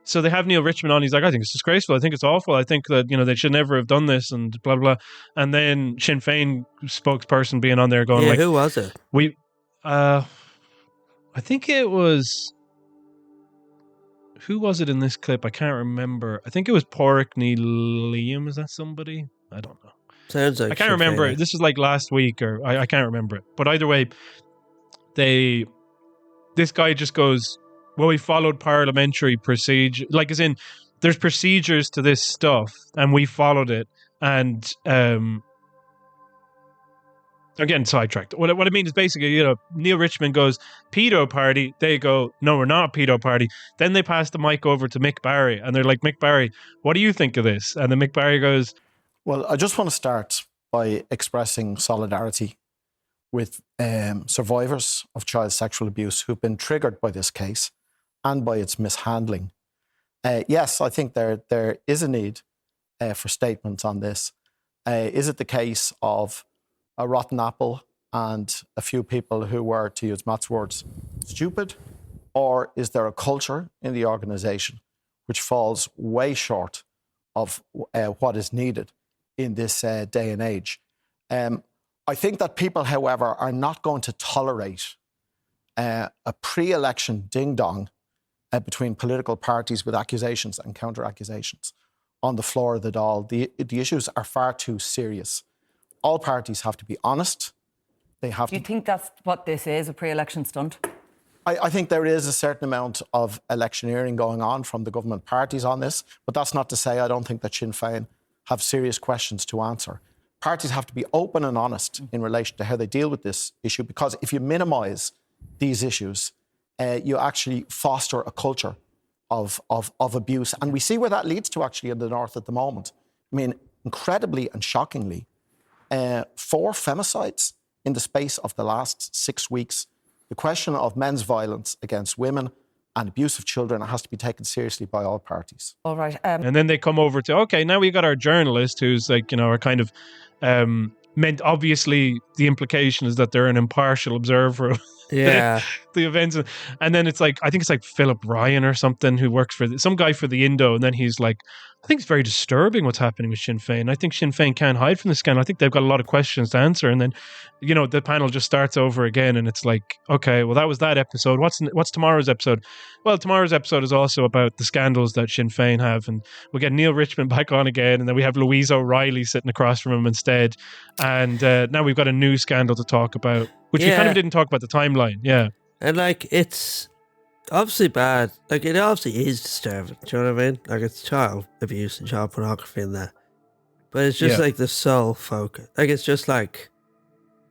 so they have Neil Richmond on. He's like, I think it's disgraceful. I think it's awful. I think that, they should never have done this, and blah, blah. And then Sinn Féin spokesperson being on there going like, who was it? I think it was, who was it in this clip? I can't remember. I think it was Porrickney Liam. Is that somebody? I don't know. Sounds like, I can't remember it. This is like last week, or I can't remember it. But either way, this guy just goes, well, we followed parliamentary procedure. Like, as in, there's procedures to this stuff, and we followed it. And again, sidetracked. What I mean is basically, Neil Richmond goes, pedo party. They go, no, we're not a pedo party. Then they pass the mic over to Mick Barry, and they're like, Mick Barry, what do you think of this? And then Mick Barry goes, well, I just want to start by expressing solidarity with survivors of child sexual abuse who've been triggered by this case and by its mishandling. Yes, I think there is a need for statements on this. Is it the case of a rotten apple and a few people who were, to use Matt's words, stupid? Or is there a culture in the organisation which falls way short of what is needed in this day and age? I think that people, however, are not going to tolerate a pre-election ding-dong between political parties with accusations and counter-accusations on the floor of the Dáil. The issues are far too serious. All parties have to be honest. They have. Do you think that's what this is, a pre-election stunt? I think there is a certain amount of electioneering going on from the government parties on this, but that's not to say I don't think that Sinn Féin have serious questions to answer. Parties have to be open and honest in relation to how they deal with this issue, because if you minimise these issues, you actually foster a culture of abuse. And we see where that leads to actually in the north at the moment. I mean, incredibly and shockingly, 4 femicides in the space of the last 6 weeks. The question of men's violence against women and abuse of children has to be taken seriously by all parties. All right. And then they come over to, okay, now we got our journalist who's like, are kind of meant, obviously the implication is that they're an impartial observer of the events. And then it's like, I think it's like Philip Ryan or something who works for some guy for the Indo. And then he's like, I think it's very disturbing what's happening with Sinn Féin. I think Sinn Féin can't hide from the scandal. I think they've got a lot of questions to answer. And then, the panel just starts over again. And it's like, okay, well, that was that episode. What's tomorrow's episode? Well, tomorrow's episode is also about the scandals that Sinn Féin have. And we'll get Neil Richmond back on again. And then we have Louise O'Reilly sitting across from him instead. And now we've got a new scandal to talk about, which we kind of didn't talk about the timeline. Yeah. And like, it's obviously bad. Like, it obviously is disturbing. Do you know what I mean? Like, it's child abuse and child pornography in there. But it's just like the sole focus. Like, it's just like,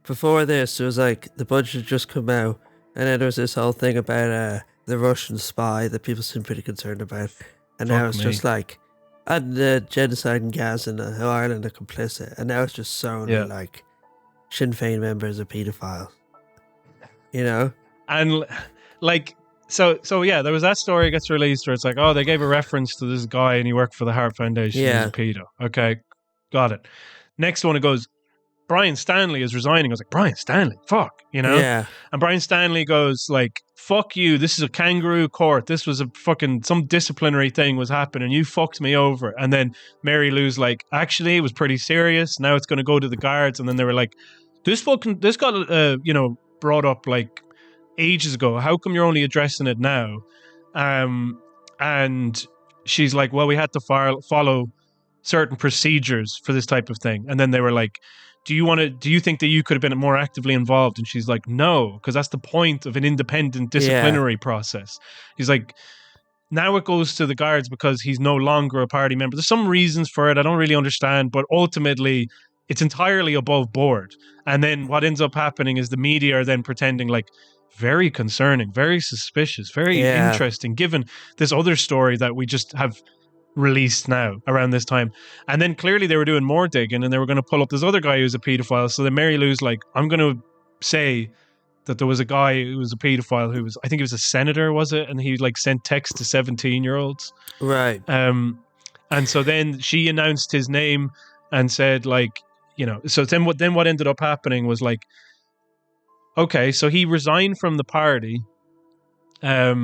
before this, there was like, the budget had just come out, and then there was this whole thing about the Russian spy that people seem pretty concerned about. And now it's just like, and the genocide in Gaza and how Ireland are complicit. And now it's just so like, Sinn Féin members are paedophiles. You know? And like, so yeah, there was that story gets released where it's like, oh, they gave a reference to this guy and he worked for the Heart Foundation. Yeah. He's a pedo. Okay, got it. Next one, it goes, Brian Stanley is resigning. I was like, Brian Stanley, fuck, you know? Yeah. And Brian Stanley goes like, fuck you, this is a kangaroo court. This was a fucking, some disciplinary thing was happening. You fucked me over. And then Mary Lou's like, actually, it was pretty serious. Now it's going to go to the guards. And then they were like, this got, brought up like ages ago. How come you're only addressing it now? And she's like, well, we had to follow certain procedures for this type of thing. And then they were like, do you think that you could have been more actively involved? And she's like, no, because that's the point of an independent disciplinary process. He's like, now it goes to the guards because he's no longer a party member. There's some reasons for it. I don't really understand, but ultimately it's entirely above board. And then what ends up happening is the media are then pretending like, very concerning, very suspicious, very interesting, given this other story that we just have released now around this time. And then clearly they were doing more digging and they were going to pull up this other guy who's a pedophile. So then Mary Lou's like, I'm going to say that there was a guy who was a pedophile who was, I think he was a senator, was it? And he like sent texts to 17-year-olds. Right. And so then she announced his name and said like, you know, so then what ended up happening was like, okay, so he resigned from the party. Or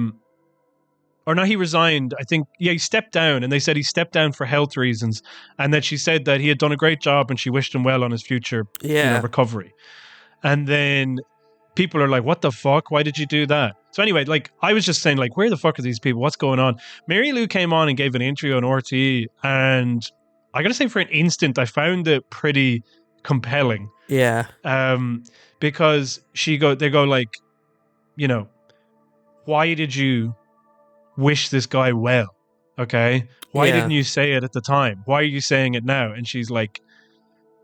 no, he resigned. I think, he stepped down, and they said he stepped down for health reasons, and that she said that he had done a great job and she wished him well on his future recovery. And then people are like, what the fuck? Why did you do that? So anyway, like, I was just saying, like, where the fuck are these people? What's going on? Mary Lou came on and gave an interview on RTE, and I gotta say, for an instant, I found it pretty compelling. Yeah. Because they go like, you know, why did you wish this guy well? Okay. Why didn't you say it at the time? Why are you saying it now? And she's like,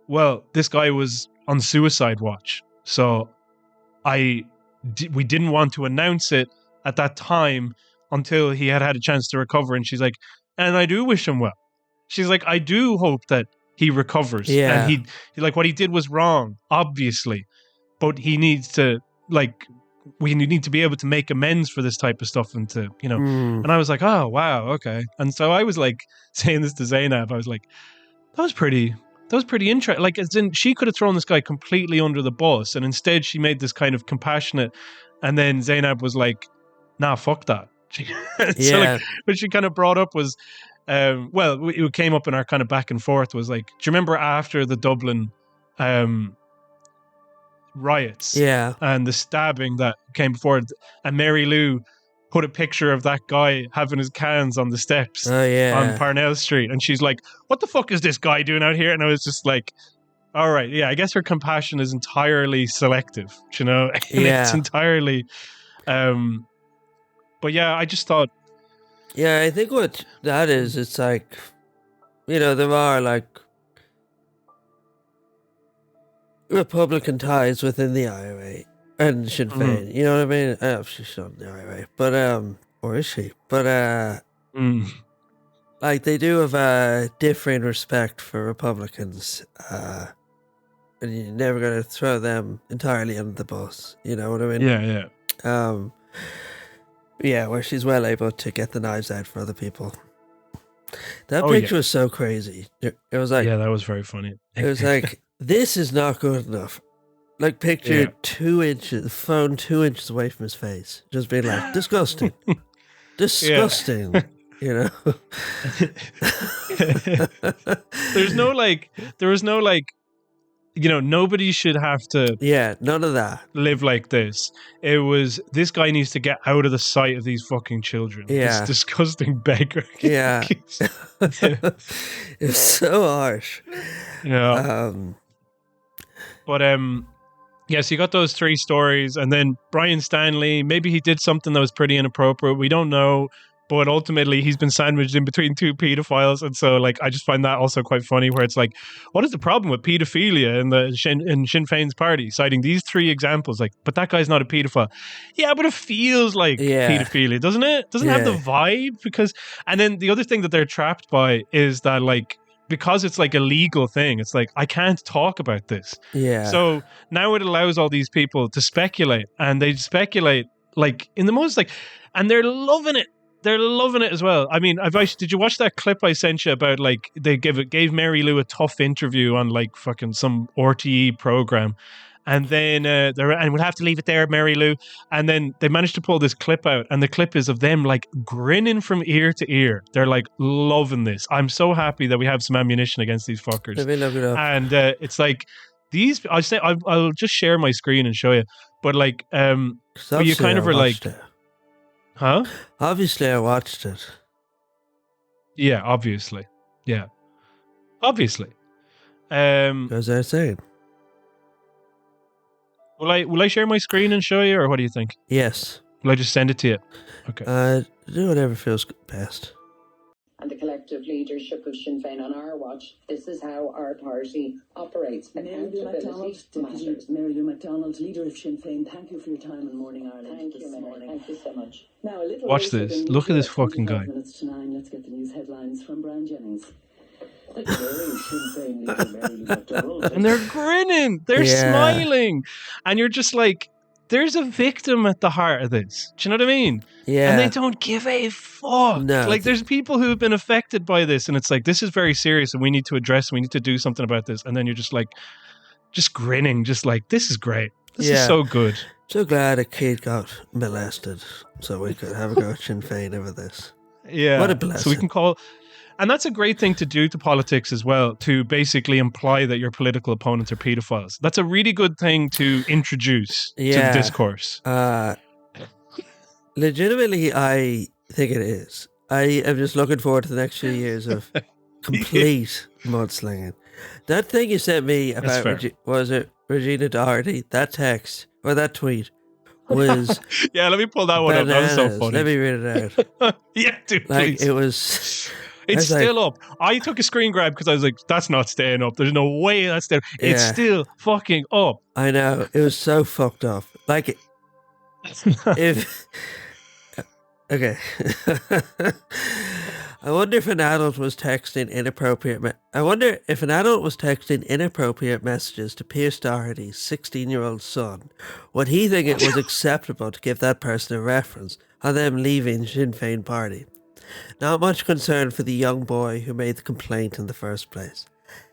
well, this guy was on suicide watch. So we didn't want to announce it at that time until he had a chance to recover. And she's like, and I do wish him well. She's like, I do hope that he recovers. Yeah. And he like, what he did was wrong, obviously, but he needs to, like, we need to be able to make amends for this type of stuff and to, you know. And I was like, oh, wow, okay. And so I was like saying this to Zainab. I was like, that was pretty interesting. Like, as in, she could have thrown this guy completely under the bus, and instead she made this kind of compassionate. And then Zainab was like, nah, fuck that. So like, what she kind of brought up was, it came up in our kind of back and forth was like, do you remember after the Dublin riots and the stabbing that came before it, and Mary Lou put a picture of that guy having his cans on the steps on Parnell Street, and she's like, what the fuck is this guy doing out here? And I was just like, all right, I guess her compassion is entirely selective, you know. And it's entirely but I just thought, I think what that is, it's like, you know, there are like Republican ties within the IRA and Sinn Féin, you know what I mean? She's not in the IRA, but or is she? But like, they do have a differing respect for Republicans, and you're never going to throw them entirely under the bus, you know what I mean? Where she's well able to get the knives out for other people. That picture was so crazy. It was like, that was very funny. It was like, this is not good enough. Like, picture 2 inches, phone 2 inches away from his face, just being like, disgusting, disgusting. You know, there was no like, you know, nobody should have to. None of that. Live like this. It was, this guy needs to get out of the sight of these fucking children. This disgusting beggar. It's so harsh. But Yes, you got those 3 stories, and then Brian Stanley, maybe he did something that was pretty inappropriate. We don't know, but ultimately he's been sandwiched in between 2 pedophiles, and so like I just find that also quite funny. Where it's like, what is the problem with pedophilia in Sinn Féin's party, citing these 3 examples? Like, but that guy's not a pedophile. Yeah, but it feels like pedophilia, doesn't it? Doesn't have the vibe because. And then the other thing that they're trapped by is that like. Because it's like a legal thing, it's like, I can't talk about this. Yeah. So now it allows all these people to speculate, and they speculate like in the most like, and they're loving it. They're loving it as well. I mean, did you watch that clip I sent you about like they gave Mary Lou a tough interview on like fucking some RTE program, and then and we'll have to leave it there, Mary Lou. And then they managed to pull this clip out, and the clip is of them like grinning from ear to ear. They're like loving this. I'm so happy that we have some ammunition against these fuckers. Let me look it up. And it's like these. I'll just share my screen and show you. But like, you kind of are like, huh? Obviously, I watched it. Yeah, obviously. Yeah, obviously. Because I said. Will I share my screen and show you, or what do you think? Yes. Will I just send it to you? Okay. Do whatever feels best. And the collective leadership of Sinn Féin on our watch, this is how our party operates. Mary Lou MacDonald, leader of Sinn Féin, thank you for your time in Morning Ireland. Thank you, Mary. Thank you so much. Now, a little watch this. Look at this fucking guy. Minutes to 9. Let's get the news headlines from Brian Jennings. And they're grinning, they're smiling, and you're just like, there's a victim at the heart of this. Do you know what I mean? Yeah. And they don't give a fuck. No. Like, there's people who have been affected by this, and it's like, this is very serious, and we need to address, we need to do something about this. And then you're just like, just grinning, just like, this is great. This is so good. So glad a kid got molested, so we could have a go at Sinn Féin over this. Yeah. What a blessing. So we can call. And that's a great thing to do to politics as well, to basically imply that your political opponents are pedophiles. That's a really good thing to introduce to the discourse. Legitimately, I think it is. I am just looking forward to the next few years of complete mudslinging. That thing you sent me about, was it Regina Doherty? That text, or that tweet, was... Yeah, let me pull that one up. That was so funny. Let me read it out. Yeah, dude, like, please. It was... It's still up. I took a screen grab because I was like, that's not staying up. There's no way that's there. It's still fucking up. I know. It was so fucked up. Like, if... Okay. I wonder if an adult was texting inappropriate... I wonder if an adult was texting inappropriate messages to Pierce Doherty's 16-year-old son, would he think it was acceptable to give that person a reference on them leaving Sinn Féin party? Not much concern for the young boy who made the complaint in the first place.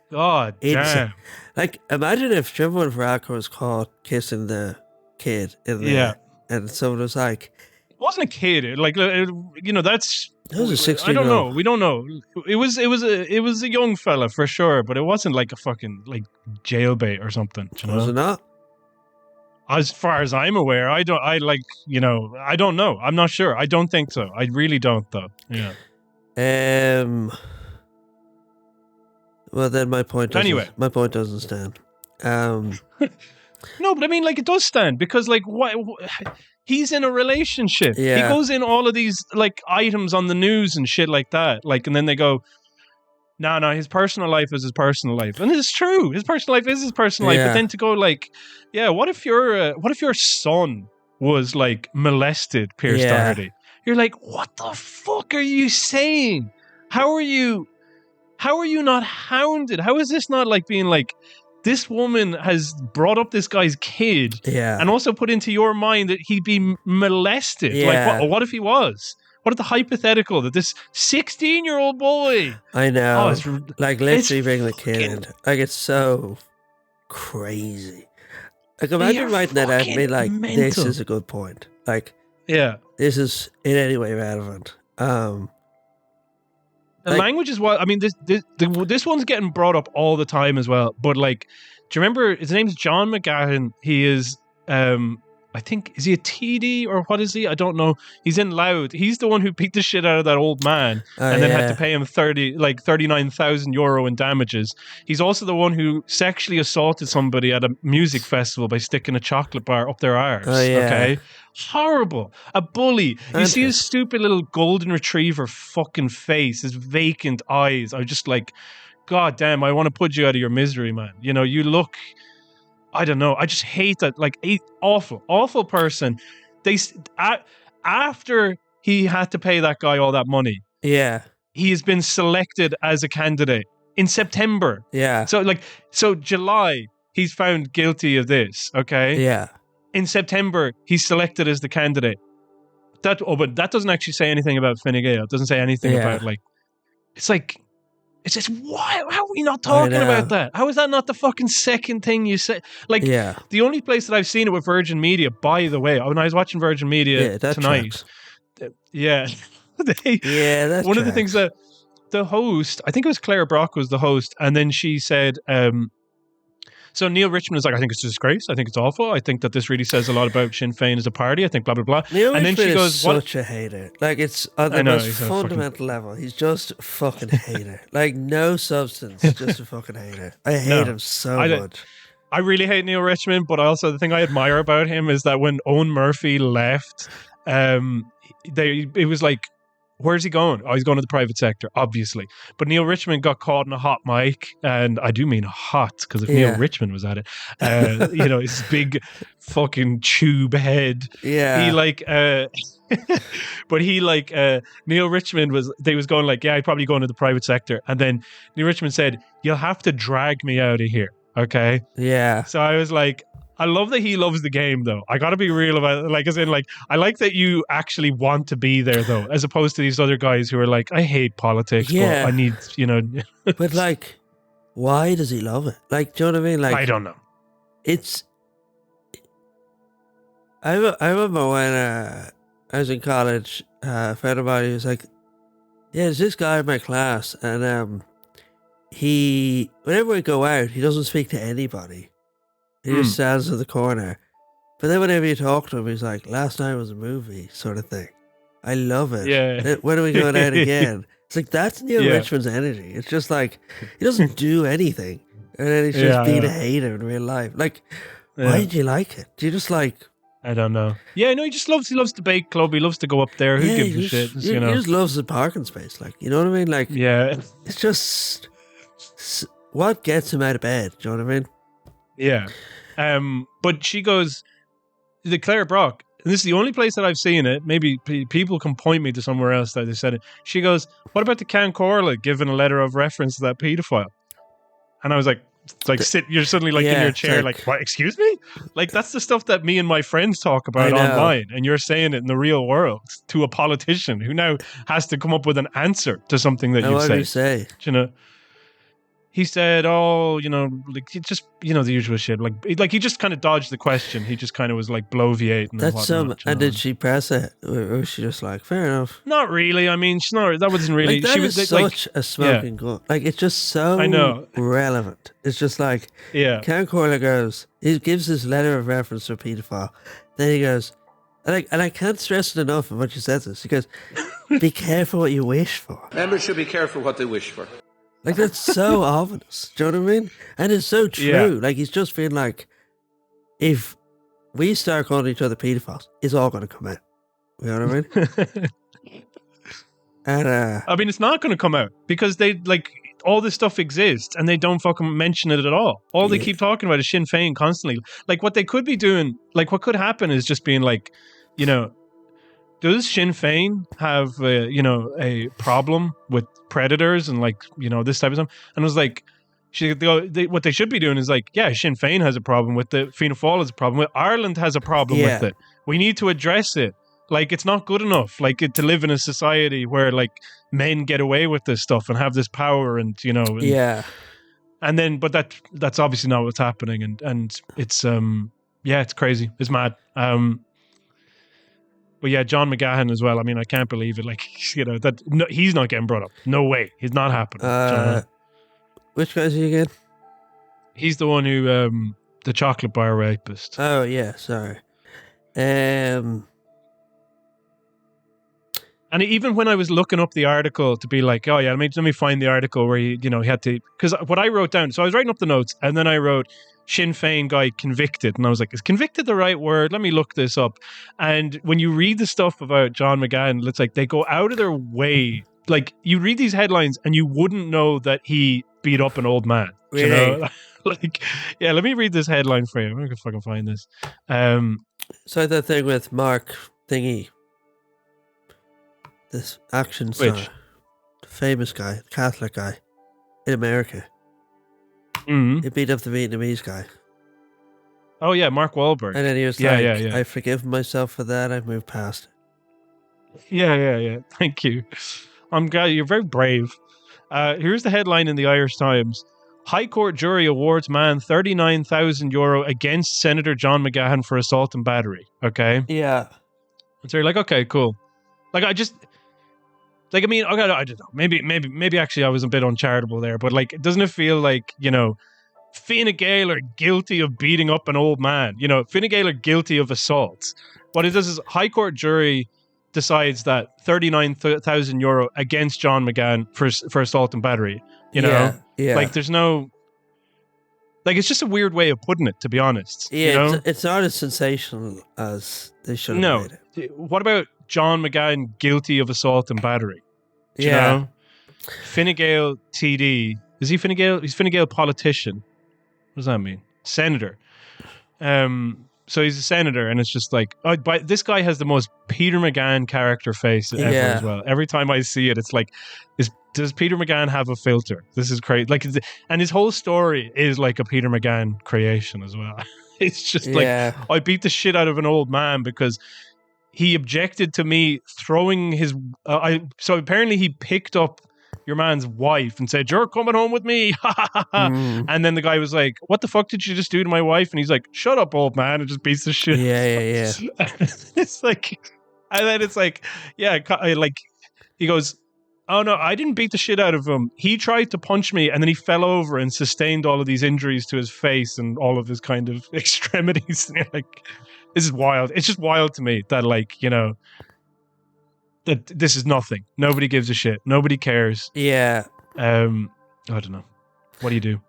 God damn. Like, imagine if Jimbo Varadkar was caught kissing the kid in there, and someone was like... It wasn't a kid. Like, you know, that's... It was a 16-year-old. I don't know. We don't know. It was a young fella for sure, but it wasn't like a fucking like jailbait or something. You know? Was it not? As far as I'm aware, I don't know. I'm not sure. I don't think so. I really don't, though. Yeah. Well, then my point doesn't stand. No, but I mean, like, it does stand because, like, he's in a relationship. Yeah. He goes in all of these like items on the news and shit like that. Like, and then they go, no, his personal life is his personal life, and it's true. His personal life is his personal life. But then to go like, yeah, what if your son was like molested, Pierce Doherty? You're like, what the fuck are you saying? How are you not hounded? How is this not like being like, this woman has brought up this guy's kid, and also put into your mind that he'd be molested? Like, what if he was? What if the hypothetical that this 16-year-old boy? I know, like literally bring the kid in. Like, it's so crazy. Like, imagine writing that out and be like, this is a good point. Like, this is in any way relevant. The language is what I mean. This one's getting brought up all the time as well. But like, do you remember his name's John McGahon? He is, I I think, is he a TD or what is he? I don't know. He's in Loud. He's the one who beat the shit out of that old man and then had to pay him 39,000 euro in damages. He's also the one who sexually assaulted somebody at a music festival by sticking a chocolate bar up their arse. Okay, horrible. A bully. You see his stupid little golden retriever fucking face, his vacant eyes. I'm just like, God damn, I want to put you out of your misery, man. You know, you look, I don't know. I just hate that. Like, awful person. After he had to pay that guy all that money. Yeah. He has been selected as a candidate in September. Yeah. So July, he's found guilty of this. Okay. Yeah. In September, he's selected as the candidate. But that doesn't actually say anything about Fine Gael. It doesn't say anything about it's just, why? How are we not talking about that? How is that not the fucking second thing you say? Like, the only place that I've seen it with Virgin Media, by the way, when I was watching Virgin Media tonight, one of the things that the host, I think it was Claire Brock was the host, and then she said, so Neil Richmond is like, I think it's a disgrace. I think it's awful. I think that this really says a lot about Sinn Féin as a party. I think blah, blah, blah. Neil Richmond is such a hater. Like, it's on the most fundamental level. He's just a fucking hater. Like, no substance, just a fucking hater. I hate him so much. I really hate Neil Richmond, but also the thing I admire about him is that when Owen Murphy left, it was like, where's he going? Oh, he's going to the private sector, obviously. But Neil Richmond got caught in a hot mic, and I do mean hot, because if Neil Richmond was at it, his big fucking tube head. Yeah. Neil Richmond was going like, yeah, I'd probably go into the private sector. And then Neil Richmond said, you'll have to drag me out of here. Okay. Yeah. So I was like, I love that he loves the game, though. I got to be real about it. Like, as in, like, I like that you actually want to be there, though, as opposed to these other guys who are like, I hate politics, but I need, But, like, why does he love it? Like, do you know what I mean? Like, I don't know. I remember when I was in college, a friend of mine was like, yeah, there's this guy in my class, and whenever we go out, he doesn't speak to anybody. He just stands in the corner. But then whenever you talk to him, he's like, last night was a movie, sort of thing. I love it. Yeah. When are we going out again? It's like, that's Neil Richmond's energy. It's just like, he doesn't do anything. And then he's just being a hater in real life. Like, why do you like it? Do you just like... I don't know. Yeah, no, he loves the bake club. He loves to go up there. Who gives a shit? He just loves the parking space. Like, you know what I mean? Like, it's just... What gets him out of bed? Do you know what I mean? Yeah. But she goes, the Claire Brock, and this is the only place that I've seen it. Maybe people can point me to somewhere else that they said it. She goes, what about the Can Corla giving a letter of reference to that paedophile? And I was like, you're suddenly like in your chair, like, what, excuse me? Like, that's the stuff that me and my friends talk about online. And you're saying it in the real world to a politician who now has to come up with an answer to something that you've said. What did he say? You know? He said, like, just, the usual shit. Like he just kind of dodged the question. He just kind of was like bloviating. And did she press it? Or was she just like, fair enough? Not really. I mean, that wasn't really. Like, that is such a smoking gun. Like, it's just so relevant. It's just like, Can Corla goes, he gives this letter of reference to a paedophile. Then he goes, and I can't stress it enough when she says this. He goes, be careful what you wish for. Members should be careful what they wish for. Like, that's so obvious. Do you know what I mean? And it's so true. Yeah. Like, he's just feeling like, if we start calling each other pedophiles, it's all going to come out. You know what I mean? And I mean, it's not going to come out because they, like, all this stuff exists and they don't fucking mention it at all. All they keep talking about is Sinn Féin constantly. Like, what they could be doing, like, what could happen is just being like, does Sinn Féin have, a problem with predators and, like, this type of stuff? And it was like, what they should be doing is like, yeah, Sinn Féin has a problem with it. Fianna Fáil has a problem with it. Ireland has a problem with it. We need to address it. Like, it's not good enough, like, to live in a society where, like, men get away with this stuff and have this power and, And then, but that's obviously not what's happening. And it's, it's crazy. It's mad. But yeah, John McGahern as well. I mean, I can't believe it. Like, he's not getting brought up. No way. He's not happening. Which guy is he again? He's the one who, the chocolate bar rapist. Oh, yeah. Sorry. And even when I was looking up the article to be like, oh yeah, let me find the article where he had to, because what I wrote down, so I was writing up the notes and then I wrote Sinn Féin guy convicted, and I was like, is convicted the right word? Let me look this up. And when you read the stuff about John McGahn, it's like they go out of their way. Like you read these headlines and you wouldn't know that he beat up an old man. Really? You know? Like, yeah, let me read this headline for you. I'm gonna fucking find this. So that thing with Mark Thingy, this action star, the famous guy, the Catholic guy in America. Mm-hmm. He beat up the Vietnamese guy. Oh yeah, Mark Wahlberg. And then he was like, I've forgiven myself for that, I've moved past it. Yeah. Thank you. I'm glad you're very brave. Here's the headline in the Irish Times. High Court jury awards man €39,000 against Senator John McGahn for assault and battery. Okay? Yeah. And so you're like, okay, cool. Like, I don't know. Maybe actually I was a bit uncharitable there, but like, doesn't it feel like, Fine Gael are guilty of beating up an old man? Fine Gael are guilty of assault. What it does is High Court jury decides that €39,000 against John McGahn for assault and battery. Yeah. Like there's no, like it's just a weird way of putting it, to be honest. Yeah, it's not as sensational as they should have made it. What about John McGahn guilty of assault and battery? Do you know? Fine Gael TD. Is he Fine Gael? He's Fine Gael politician. What does that mean? Senator. So he's a senator, and it's just like, this guy has the most Peter McGann character face ever as well. Every time I see it, it's like, does Peter McGann have a filter? This is crazy. Like, and his whole story is like a Peter McGann creation as well. It's just like, I beat the shit out of an old man because he objected to me throwing his. So apparently he picked up your man's wife and said, "You're coming home with me." And then the guy was like, "What the fuck did you just do to my wife?" And he's like, "Shut up, old man," and just beats the shit. Yeah. It's like, and then it's like, like he goes, "Oh no, I didn't beat the shit out of him. He tried to punch me and then he fell over and sustained all of these injuries to his face and all of his kind of extremities." And you're like, this is wild. It's just wild to me that, like, that this is nothing. Nobody gives a shit. Nobody cares. Yeah. I don't know. What do you do?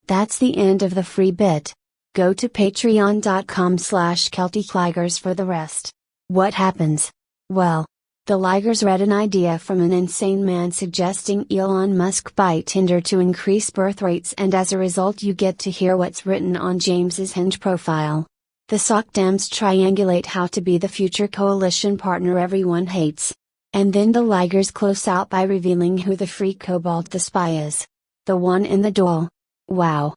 That's the end of the free bit. Go to patreon.com/CelticLigers for the rest. What happens? Well, the Ligers read an idea from an insane man suggesting Elon Musk buy Tinder to increase birth rates, and as a result you get to hear what's written on James's Hinge profile. The sock dems triangulate how to be the future coalition partner everyone hates. And then the Ligers close out by revealing who the freak Cobalt the spy is. The one in the doll. Wow.